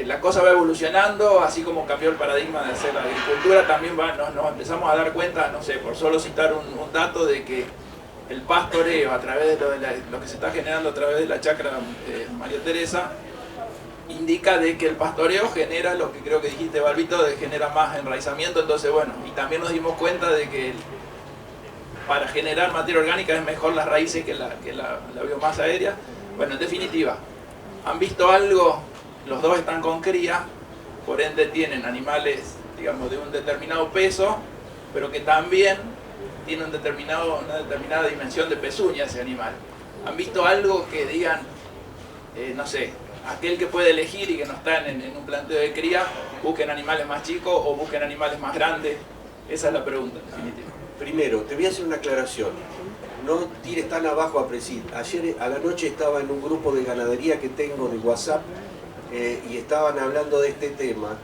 la cosa va evolucionando, así como cambió el paradigma de hacer la agricultura, también nos empezamos a dar cuenta, no sé, por solo citar un dato de que el pastoreo a través de lo que se está generando a través de la chacra María Teresa, indica de que el pastoreo genera lo que creo que dijiste, Balbito, genera más enraizamiento. Entonces bueno, y también nos dimos cuenta de que para generar materia orgánica es mejor las raíces que la biomasa aérea. Bueno, en definitiva, ¿han visto algo? Los dos están con cría, por ende tienen animales, digamos, de un determinado peso, pero que también tiene una determinada dimensión de pezuña ese animal. ¿Han visto algo que digan, no sé, aquel que puede elegir y que no está en un planteo de cría, busquen animales más chicos o busquen animales más grandes? Esa es la pregunta, en definitiva. Primero, te voy a hacer una aclaración. No tires tan abajo a Presid. Ayer a la noche estaba en un grupo de ganadería que tengo de WhatsApp y estaban hablando de este tema.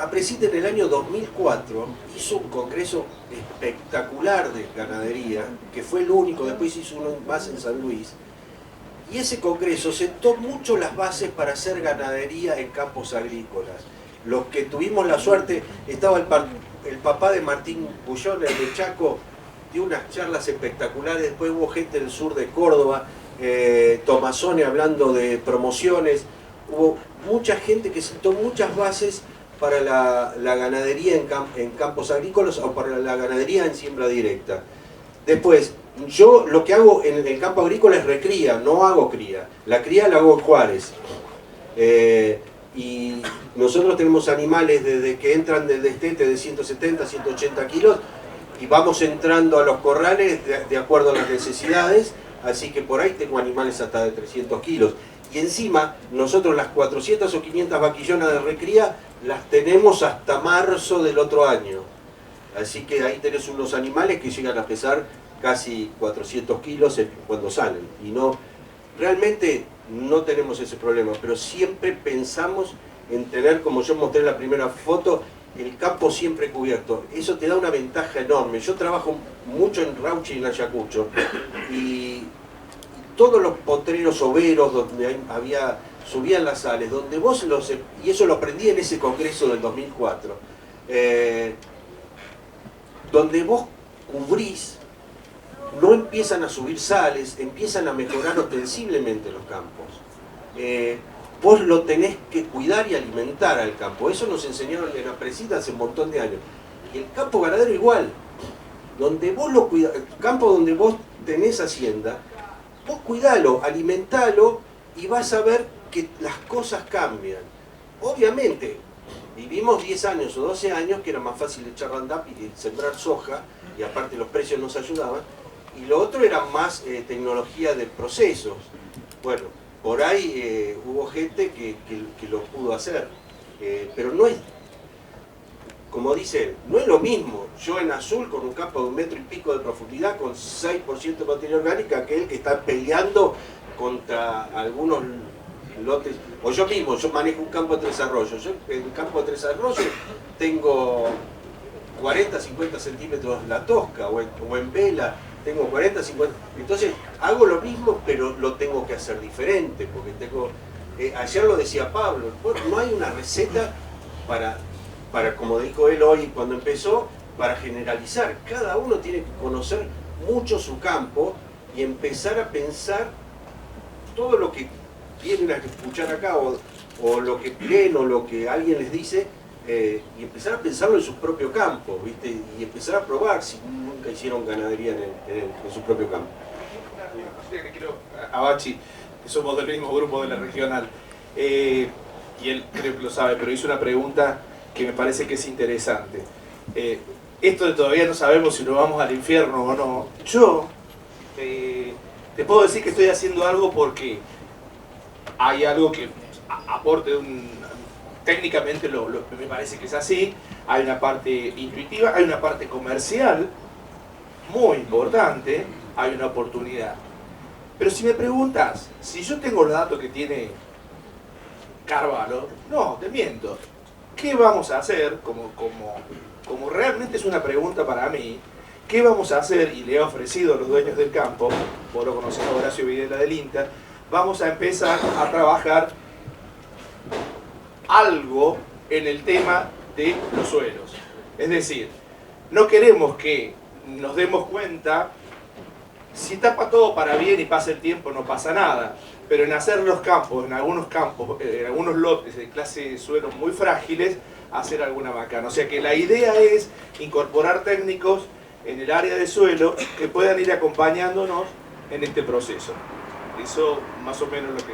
Presid en el año 2004 hizo un congreso espectacular de ganadería, que fue el único, después hizo uno más en San Luis. Y ese congreso sentó mucho las bases para hacer ganadería en campos agrícolas. Los que tuvimos la suerte, estaba el papá de Martín Bullón, el de Chaco, dio unas charlas espectaculares. Después hubo gente del sur de Córdoba, Tomazone hablando de promociones, hubo mucha gente que sentó muchas bases para la ganadería en campos agrícolas o para la ganadería en siembra directa. Después, yo lo que hago en el campo agrícola es recría, no hago cría. La cría la hago en Juárez. Y nosotros tenemos animales desde que entran del destete de 170, 180 kilos y vamos entrando a los corrales de acuerdo a las necesidades, así que por ahí tengo animales hasta de 300 kilos. Y encima, nosotros las 400 o 500 vaquillonas de recría las tenemos hasta marzo del otro año. Así que ahí tenés unos animales que llegan a pesar casi 400 kilos cuando salen. Y no, realmente no tenemos ese problema, pero siempre pensamos en tener, como yo mostré en la primera foto, el campo siempre cubierto. Eso te da una ventaja enorme. Yo trabajo mucho en Rauchi y en Ayacucho, y todos los potreros overos donde subían las sales, donde vos y eso lo aprendí en ese congreso del 2004, donde vos cubrís, no empiezan a subir sales, empiezan a mejorar ostensiblemente los campos. Vos lo tenés que cuidar y alimentar al campo. Eso nos enseñaron en la presida hace un montón de años. Y el campo ganadero igual. Donde vos lo cuidás, el campo donde vos tenés hacienda, vos cuidalo, alimentalo y vas a ver que las cosas cambian. Obviamente, vivimos 10 años o 12 años que era más fácil echar Roundup y sembrar soja, y aparte los precios nos ayudaban, y lo otro era más tecnología de procesos. Bueno, por ahí hubo gente que lo pudo hacer, pero no es, como dice él, no es lo mismo yo en azul con un campo de 1,5 metros de profundidad con 6% de materia orgánica que él que está peleando contra algunos lotes. O yo mismo, yo manejo un campo de 3 arroyos. Yo en un campo de 3 arroyos tengo 40, 50 centímetros la tosca, o en vela tengo 40, 50. Entonces hago lo mismo, pero lo tengo que hacer diferente, porque tengo... ayer lo decía Pablo, no hay una receta para, como dijo él hoy cuando empezó, para generalizar. Cada uno tiene que conocer mucho su campo y empezar a pensar todo lo que vienen a escuchar acá, o lo que leen, o lo que alguien les dice, y empezar a pensarlo en su propio campo, ¿viste? Y empezar a probar si nunca hicieron ganadería en su propio campo. Una que quiero a Bachi, que somos del mismo grupo de la regional, y él creo que lo sabe, pero hizo una pregunta que me parece que es interesante. Esto de todavía no sabemos si nos vamos al infierno o no. Yo te puedo decir que estoy haciendo algo porque hay algo que aporte técnicamente me parece que es así. Hay una parte intuitiva, hay una parte comercial muy importante, hay una oportunidad. Pero si me preguntas, si yo tengo los datos que tiene Carvalho, no, te miento. ¿Qué vamos a hacer? Como realmente es una pregunta para mí, ¿qué vamos a hacer? Y le he ofrecido a los dueños del campo, vos lo conocés a Horacio Videla del INTA, vamos a empezar a trabajar algo en el tema de los suelos. Es decir, no queremos que nos demos cuenta, si tapa todo para bien y pasa el tiempo no pasa nada, pero en hacer los campos, en algunos lotes de clase de suelos muy frágiles, hacer alguna macana. O sea que la idea es incorporar técnicos en el área de suelo que puedan ir acompañándonos en este proceso. Eso más o menos lo que...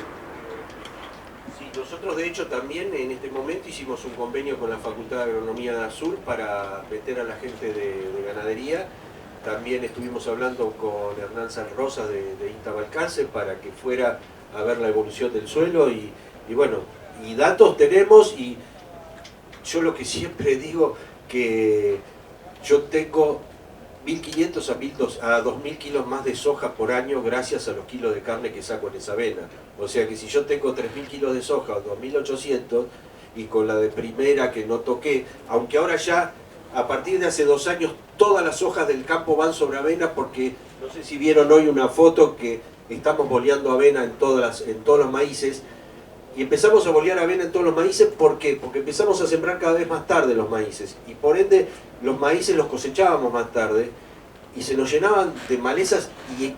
Sí, nosotros de hecho también en este momento hicimos un convenio con la Facultad de Agronomía de Azul para meter a la gente de ganadería. También estuvimos hablando con Hernán San Rosa de INTA Balcarce para que fuera a ver la evolución del suelo y bueno, y datos tenemos, y yo lo que siempre digo que yo tengo 1.500 a 2.000 kilos más de soja por año gracias a los kilos de carne que saco en esa avena. O sea que si yo tengo 3.000 kilos de soja o 2.800 y con la de primera que no toqué, aunque ahora ya a partir de hace 2 años todas las hojas del campo van sobre avena, porque no sé si vieron hoy una foto que estamos boleando avena en todos los maíces, y empezamos a bolear avena en todos los maíces. ¿Por qué? Porque empezamos a sembrar cada vez más tarde los maíces, y por ende los maíces los cosechábamos más tarde, y se nos llenaban de malezas y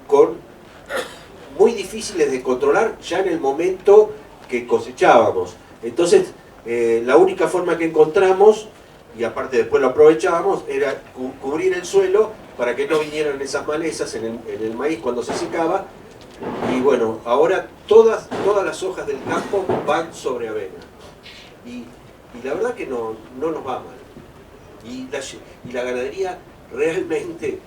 muy difíciles de controlar ya en el momento que cosechábamos. Entonces, la única forma que encontramos, y aparte después lo aprovechábamos, era cubrir el suelo para que no vinieran esas malezas en el maíz cuando se secaba. Y bueno, ahora todas las hojas del campo van sobre avena. Y la verdad que no nos va mal. Y la ganadería realmente,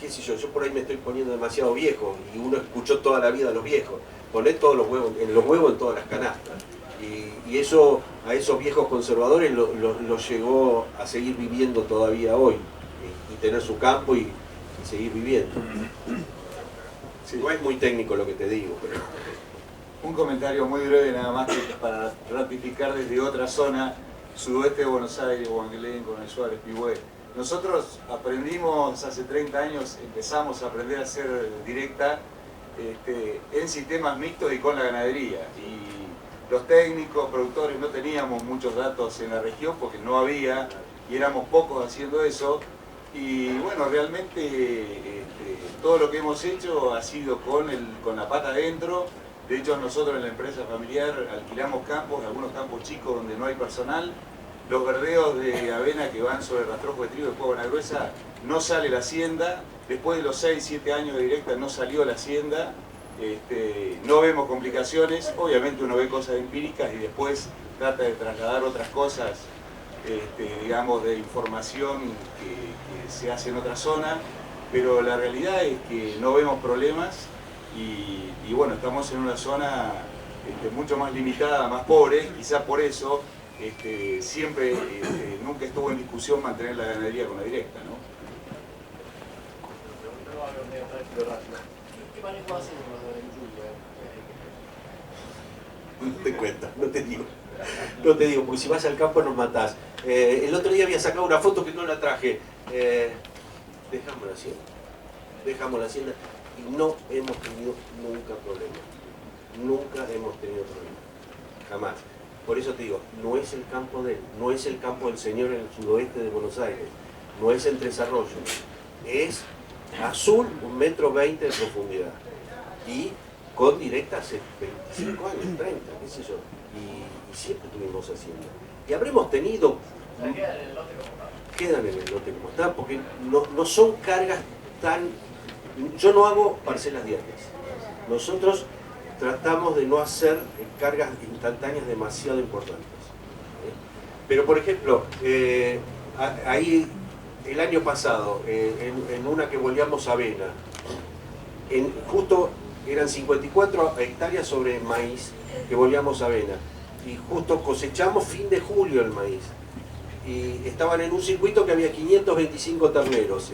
qué sé yo por ahí me estoy poniendo demasiado viejo, y uno escuchó toda la vida a los viejos, poner todos los huevos en todas las canastas. Y eso a esos viejos conservadores los llegó a seguir viviendo todavía hoy, y tener su campo y seguir viviendo. Sí. No es muy técnico lo que te digo, pero... Un comentario muy breve nada más, que para ratificar desde otra zona, sudoeste de Buenos Aires, Huanglén, Coronel Suárez, Pigüé. Nosotros aprendimos hace 30 años, empezamos a aprender a hacer directa en sistemas mixtos y con la ganadería. Y los técnicos, productores, no teníamos muchos datos en la región porque no había, y éramos pocos haciendo eso. Y bueno, realmente todo lo que hemos hecho ha sido con la pata adentro. De hecho, nosotros en la empresa familiar alquilamos campos, algunos campos chicos donde no hay personal. Los verdeos de avena que van sobre el rastrojo de trigo de Buena Gruesa, no sale la hacienda. Después de los 6-7 años de directa no salió la hacienda. No vemos complicaciones. Obviamente uno ve cosas empíricas y después trata de trasladar otras cosas, digamos, de información que se hace en otra zona. Pero la realidad es que no vemos problemas y bueno, estamos en una zona mucho más limitada, más pobre, quizás por eso siempre nunca estuvo en discusión mantener la ganadería con la directa, ¿no? ¿Qué manejo hacen con los de lluvia? No te cuento, no te digo, porque si vas al campo nos matás. El otro día había sacado una foto que no la traje. Dejamos la hacienda y no hemos tenido nunca problemas. Nunca hemos tenido problemas. Jamás. Por eso te digo, no es el campo de él, no es el campo del señor en el sudoeste de Buenos Aires, no es en Tres Arroyos, es azul, 1,20 metros de profundidad. Y con directa hace 25 años, 30, qué sé yo. Y siempre tuvimos hacienda. Y habremos tenido... Quedan en el lote como está, porque no son cargas tan... Yo no hago parcelas diarias. Nosotros tratamos de no hacer cargas instantáneas demasiado importantes. Pero por ejemplo, ahí el año pasado, en una que volvíamos avena, justo eran 54 hectáreas sobre maíz que volvíamos avena, y justo cosechamos fin de julio el maíz. Y estaban en un circuito que había 525 terneros.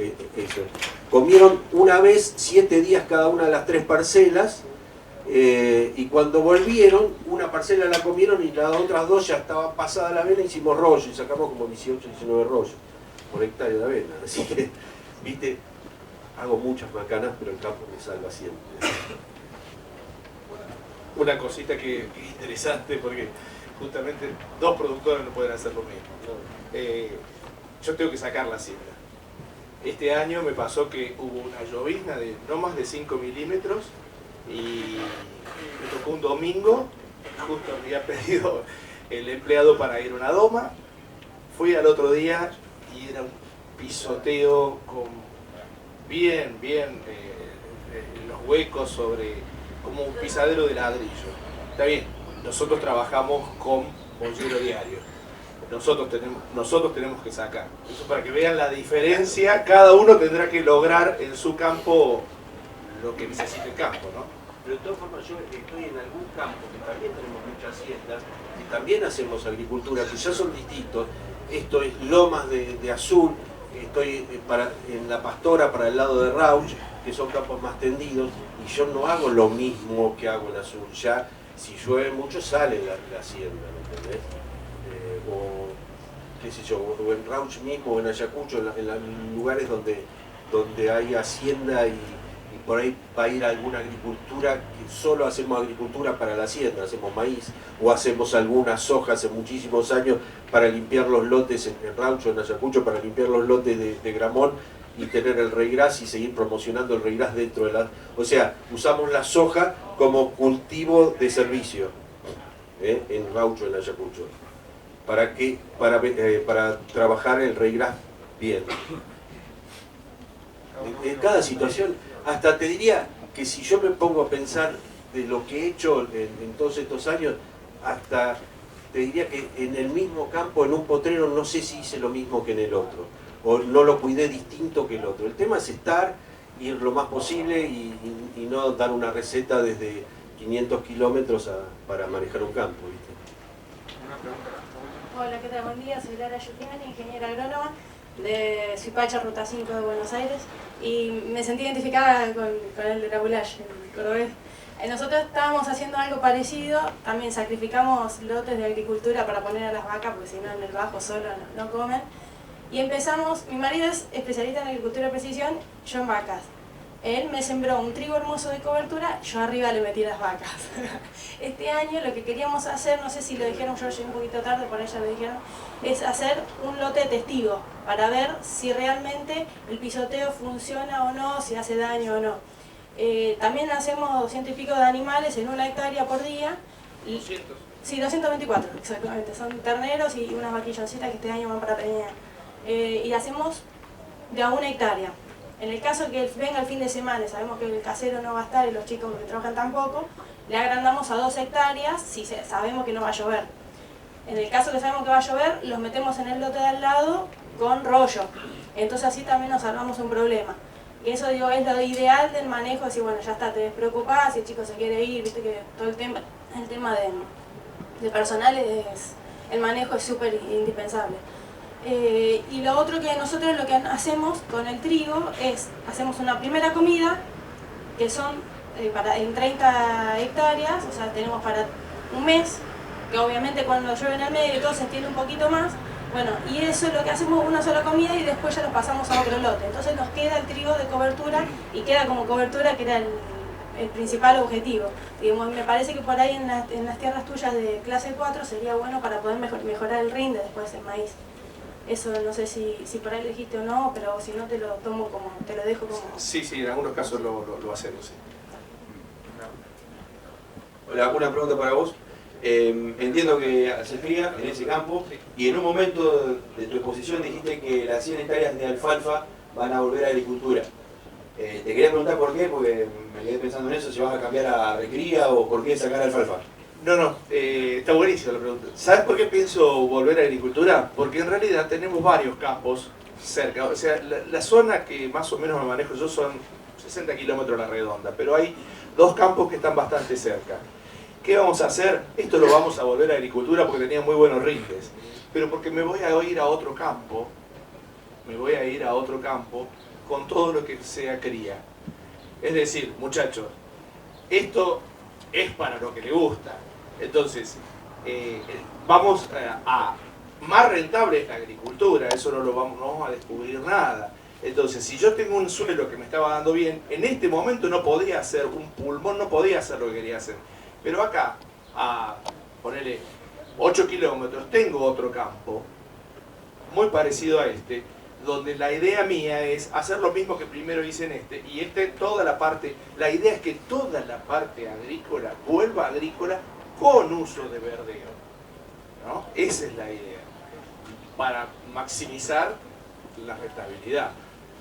Comieron una vez 7 días cada una de las 3 parcelas, y cuando volvieron, una parcela la comieron y las otras 2 ya estaban pasada la avena, hicimos rollo y sacamos como 18, 19 rollos por hectárea de avena. Así que, viste, hago muchas macanas, pero el campo me salva siempre. Una cosita que es interesante, porque justamente 2 productores no pueden hacer lo mismo. Yo tengo que sacar la hacienda. Este año me pasó que hubo una llovizna de no más de 5 milímetros y me tocó un domingo, justo había pedido el empleado para ir a una doma. Fui al otro día y era un pisoteo con bien los huecos sobre como un pisadero de ladrillo. Está bien, nosotros trabajamos con bollero diario. Nosotros tenemos que sacar. Eso para que vean la diferencia, cada uno tendrá que lograr en su campo lo que necesite el campo, ¿no? Pero de todas formas yo estoy en algún campo que también tenemos muchas haciendas, que también hacemos agricultura, que ya son distintos. Esto es Lomas de Azul, estoy en La Pastora para el lado de Rauch, que son campos más tendidos, y yo no hago lo mismo que hago en Azul. Ya si llueve mucho sale la hacienda, ¿me entendés? O qué sé yo, o en Rauch mismo, o en Ayacucho, en los lugares donde hay hacienda y por ahí va a ir alguna agricultura, que solo hacemos agricultura para la hacienda, hacemos maíz, o hacemos alguna soja hace muchísimos años para limpiar los lotes en Rauch o en Ayacucho, para limpiar los lotes de Gramón y tener el reigras y seguir promocionando el reigras dentro de la... O sea, usamos la soja como cultivo de servicio. en Gaucho, en Ayacucho, para trabajar el regras bien. En cada situación, hasta te diría que si yo me pongo a pensar de lo que he hecho en todos estos años, hasta te diría que en el mismo campo, en un potrero, no sé si hice lo mismo que en el otro, o no lo cuidé distinto que el otro. El tema es estar, ir lo más posible y no dar una receta desde 500 kilómetros para manejar un campo, ¿viste? Hola, ¿qué tal? Buen día, soy Lara Yutimani, ingeniera agrónoma de Suipacha, Ruta 5 de Buenos Aires, y me sentí identificada con el de la Boulaye, el cordobés. Nosotros estábamos haciendo algo parecido, también sacrificamos lotes de agricultura para poner a las vacas, porque si no en el bajo solo no comen. Y empezamos, mi marido es especialista en agricultura de precisión, yo en vacas. Él me sembró un trigo hermoso de cobertura, yo arriba le metí las vacas. Este año lo que queríamos hacer, no sé si lo dijeron, yo llegué un poquito tarde, por ella lo dijeron, es hacer un lote de testigo para ver si realmente el pisoteo funciona o no, si hace daño o no. También hacemos 200 y pico de animales en 1 hectárea por día. 200. Sí, 224, exactamente. Son terneros y unas vaquilloncitas que este año van para preñar. Y hacemos de a 1 hectárea. En el caso que venga el fin de semana, sabemos que el casero no va a estar y los chicos que trabajan tampoco, le agrandamos a 2 hectáreas si sabemos que no va a llover. En el caso que sabemos que va a llover, los metemos en el lote de al lado con rollo. Entonces así también nos salvamos un problema. Y eso, digo, es lo ideal del manejo, decir, bueno, ya está, te despreocupás, si el chico se quiere ir, viste que todo el tema de personal el manejo es súper indispensable. Y lo otro que nosotros lo que hacemos con el trigo es, hacemos una primera comida, que son en 30 hectáreas, o sea, tenemos para un mes, que obviamente cuando llueve en el medio y todo se extiende un poquito más. Bueno, y eso es lo que hacemos, una sola comida, y después ya lo pasamos a otro lote. Entonces nos queda el trigo de cobertura, y queda como cobertura, que era el principal objetivo. Digamos, me parece que por ahí en las tierras tuyas de clase 4 sería bueno para poder mejorar el rinde después del maíz. Eso no sé si por ahí elegiste o no, pero si no te lo tomo como, te lo dejo como... Sí, en algunos casos lo hacemos, sí. Hola, una pregunta para vos. Entiendo que hace fría en ese campo y en un momento de tu exposición dijiste que las 100 hectáreas de alfalfa van a volver a agricultura. Te quería preguntar por qué, porque me quedé pensando en eso, si vas a cambiar a recría o por qué sacar alfalfa. No, está buenísima la pregunta. ¿Sabes por qué pienso volver a agricultura? Porque en realidad tenemos varios campos cerca. O sea, la zona que más o menos me manejo yo son 60 kilómetros a la redonda, pero hay 2 campos que están bastante cerca. ¿Qué vamos a hacer? Esto lo vamos a volver a agricultura porque tenía muy buenos rindes, pero porque me voy a ir a otro campo, con todo lo que sea cría. Es decir, muchachos, esto es para lo que le gusta. Entonces, vamos a más rentable es la agricultura, eso no vamos a descubrir nada. Entonces, si yo tengo un suelo que me estaba dando bien, en este momento no podía hacer un pulmón, no podía hacer lo que quería hacer. Pero acá, a ponerle 8 kilómetros, tengo otro campo, muy parecido a este, donde la idea mía es hacer lo mismo que primero hice en este, y toda la parte, la idea es que toda la parte agrícola vuelva agrícola con uso de verdeo, ¿no? Esa es la idea, para maximizar la rentabilidad,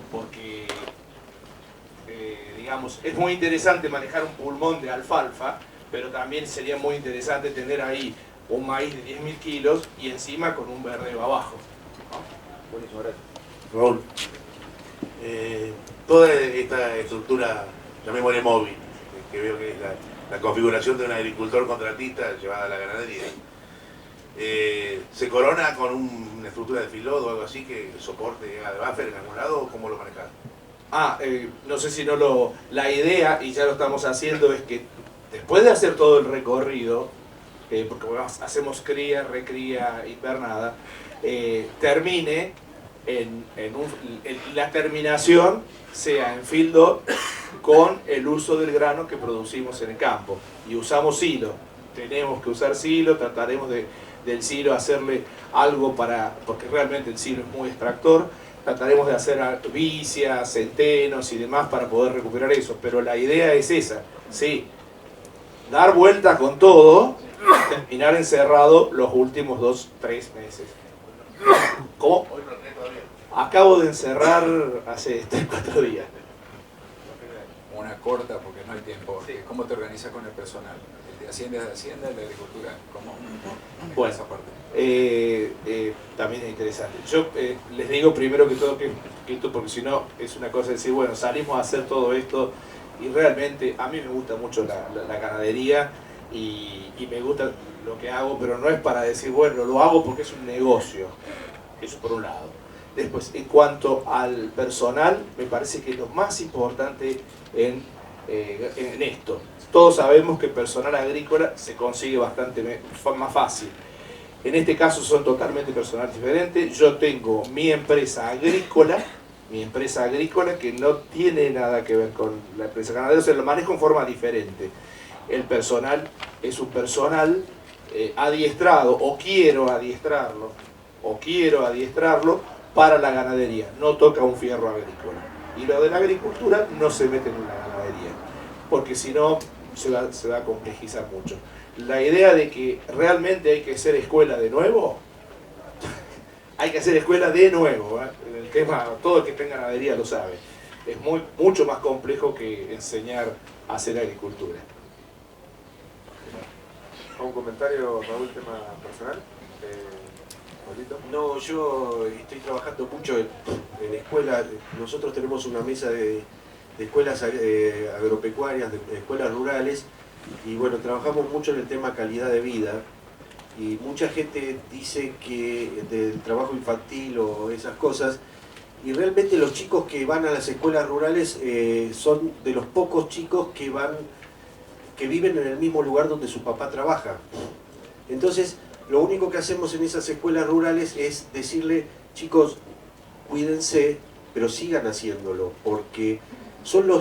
porque, digamos, es muy interesante manejar un pulmón de alfalfa, pero también sería muy interesante tener ahí un maíz de 10.000 kilos y encima con un verdeo abajo, ¿no? Buenísimo, gracias. Raúl, toda esta estructura, llamémosle móvil, que veo que es la configuración de un agricultor contratista llevada a la ganadería, ¿se corona con una estructura de filod o algo así que soporte a buffer en algún lado, o cómo lo manejas? No sé si la idea, y ya lo estamos haciendo, es que después de hacer todo el recorrido, porque hacemos cría, recría y pernada, termine la terminación sea en field con el uso del grano que producimos en el campo. Y usamos silo, tenemos que usar silo, trataremos del silo hacerle algo porque realmente el silo es muy extractor, trataremos de hacer vicias, centenos y demás para poder recuperar eso, pero la idea es esa, sí. dar vueltas con todo, terminar encerrado los últimos 2-3 meses. ¿Cómo? Acabo de encerrar hace 3-4 días. Una corta porque no hay tiempo. ¿Cómo te organizas con el personal? ¿El de Hacienda es de Hacienda, el de Agricultura? ¿Cómo? Bueno, esa parte. También es interesante. Yo les digo primero que todo que esto, porque si no es una cosa de decir, bueno, salimos a hacer todo esto y realmente a mí me gusta mucho la ganadería y me gusta lo que hago, pero no es para decir, bueno, lo hago porque es un negocio. Eso por un lado. Después, en cuanto al personal, me parece que lo más importante en esto, todos sabemos que el personal agrícola se consigue bastante más fácil. En este caso son totalmente personal diferentes. Yo tengo mi empresa agrícola que no tiene nada que ver con la empresa ganadera, o sea, lo manejo en forma diferente. El personal es un personal adiestrado, o quiero adiestrarlo para la ganadería. No toca un fierro agrícola. Y lo de la agricultura no se mete en la ganadería, porque si no se va a complejizar mucho. La idea de que realmente hay que hacer escuela de nuevo, hay que hacer escuela de nuevo, ¿eh? El tema, todo el que tenga ganadería lo sabe. Es mucho más complejo que enseñar a hacer agricultura. ¿Un comentario, Raúl, tema personal? No, yo estoy trabajando mucho en escuelas. Nosotros tenemos una mesa de escuelas agropecuarias, de escuelas rurales, y bueno, trabajamos mucho en el tema calidad de vida. Y mucha gente dice que del trabajo infantil o esas cosas, y realmente los chicos que van a las escuelas rurales son de los pocos chicos que viven en el mismo lugar donde su papá trabaja. Entonces, lo único que hacemos en esas escuelas rurales es decirle, chicos, cuídense, pero sigan haciéndolo, porque son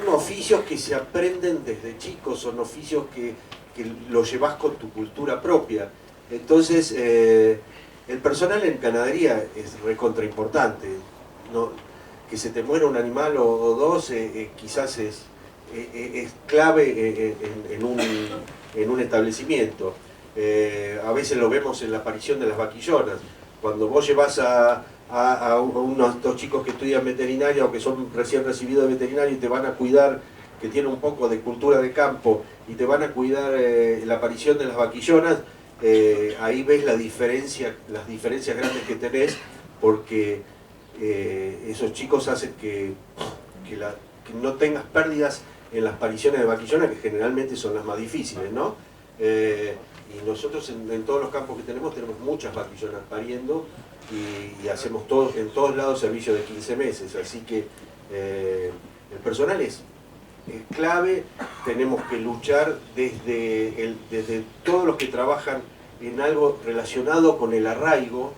oficios que se aprenden desde chicos, son oficios que los llevas con tu cultura propia. Entonces, el personal en ganadería es recontra importante. ¿No? Que se te muera un animal o dos, quizás es clave en un establecimiento. A veces lo vemos en la aparición de las vaquillonas. Cuando vos llevas a unos dos chicos que estudian veterinaria o que son recién recibidos de veterinaria y te van a cuidar, que tienen un poco de cultura de campo, y te van a cuidar la aparición de las vaquillonas, ahí ves las diferencias grandes que tenés, porque esos chicos hacen que no tengas pérdidas en las apariciones de vaquillonas, que generalmente son las más difíciles, ¿no? Y nosotros en todos los campos que tenemos muchas vaquillonas pariendo y hacemos en todos lados servicio de 15 meses, así que el personal es clave. Tenemos que luchar desde todos los que trabajan en algo relacionado con el arraigo,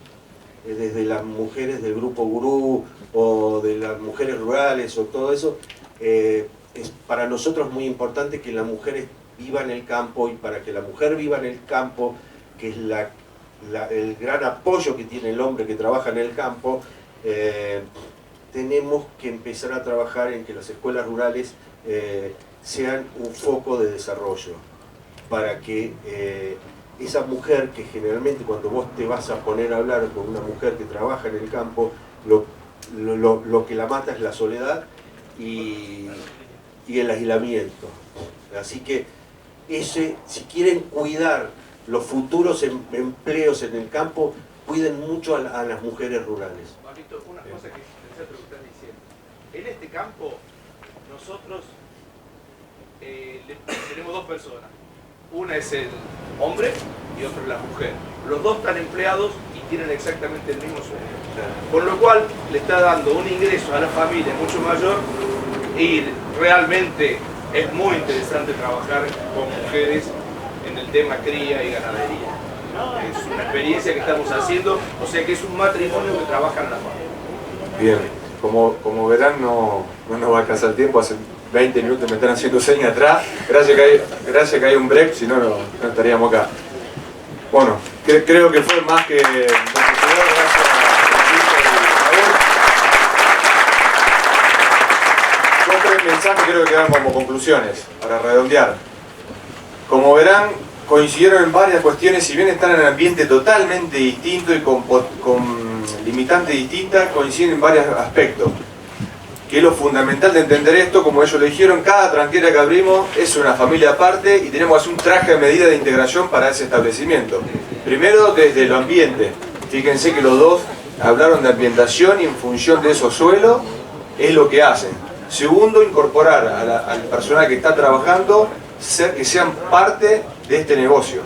desde las mujeres del grupo gurú o de las mujeres rurales o todo eso. Es para nosotros muy importante que las mujeres viva en el campo, y para que la mujer viva en el campo, que es el gran apoyo que tiene el hombre que trabaja en el campo, tenemos que empezar a trabajar en que las escuelas rurales sean un foco de desarrollo, para que esa mujer, que generalmente cuando vos te vas a poner a hablar con una mujer que trabaja en el campo, lo que la mata es la soledad y el aislamiento. Así que si quieren cuidar los futuros empleos en el campo, cuiden mucho a las mujeres rurales. Marito, una cosa que es interesante lo que estás diciendo. En este campo, nosotros tenemos dos personas. Una es el hombre y otra es la mujer. Los dos están empleados y tienen exactamente el mismo sueldo. Con lo cual, le está dando un ingreso a la familia mucho mayor, y realmente es muy interesante trabajar con mujeres en el tema cría y ganadería. Es una experiencia que estamos haciendo, o sea que es un matrimonio que trabajan a la par. Bien, como verán no nos va a alcanzar el tiempo, hace 20 minutos me están haciendo señas atrás, gracias que hay un break, si no, no estaríamos acá. Bueno, creo que fue más que gracias. mensaje creo que dan como conclusiones, para redondear. Como verán, coincidieron en varias cuestiones, si bien están en un ambiente totalmente distinto y con limitantes distintas, coinciden en varios aspectos. Que es lo fundamental de entender esto, como ellos lo dijeron, cada tranquera que abrimos es una familia aparte y tenemos que hacer un traje a medida de integración para ese establecimiento. Primero, desde el ambiente. Fíjense que los dos hablaron de ambientación y en función de esos suelos es lo que hacen. Segundo, incorporar al personal que está trabajando, que sean parte de este negocio.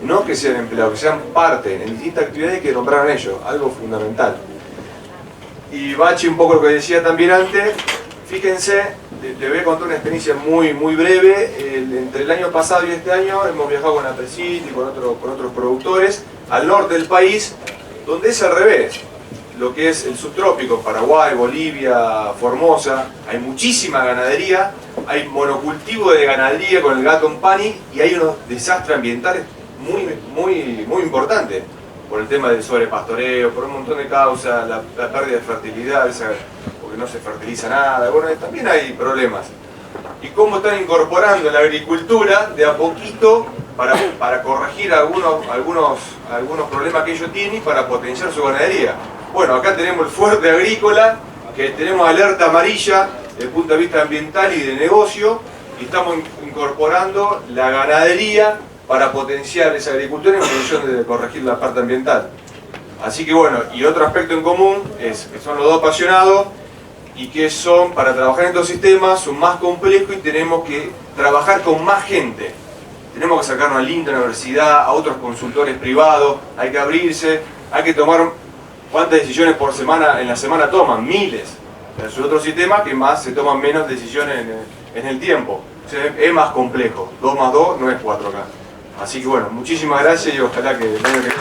No que sean empleados, que sean parte en distintas actividades que nombraron ellos, algo fundamental. Y Bachi, un poco lo que decía también antes, fíjense, te voy a contar una experiencia muy breve. Entre el año pasado y este año hemos viajado con la Presid y con otros productores al norte del país, donde es al revés. Lo que es el subtrópico, Paraguay, Bolivia, Formosa, hay muchísima ganadería, hay monocultivo de ganadería con el gato en pani y hay unos desastres ambientales muy importantes por el tema del sobrepastoreo, por un montón de causas, la pérdida de fertilidad, porque no se fertiliza nada, bueno, también hay problemas. Y cómo están incorporando en la agricultura de a poquito para corregir algunos problemas que ellos tienen y para potenciar su ganadería. Bueno, acá tenemos el fuerte agrícola, que tenemos alerta amarilla desde el punto de vista ambiental y de negocio, y estamos incorporando la ganadería para potenciar esa agricultura en función de corregir la parte ambiental. Así que bueno, y otro aspecto en común es que son los dos apasionados y que son, para trabajar en estos sistemas, son más complejos y tenemos que trabajar con más gente. Tenemos que sacar una linda universidad, a otros consultores privados, hay que abrirse, hay que tomar... ¿Cuántas decisiones por semana en la semana toman? Miles. Es otro sistema que más se toman menos decisiones en el tiempo. O sea, es más complejo. 2 más 2 no es 4 acá. Así que bueno, muchísimas gracias y ojalá que el año que viene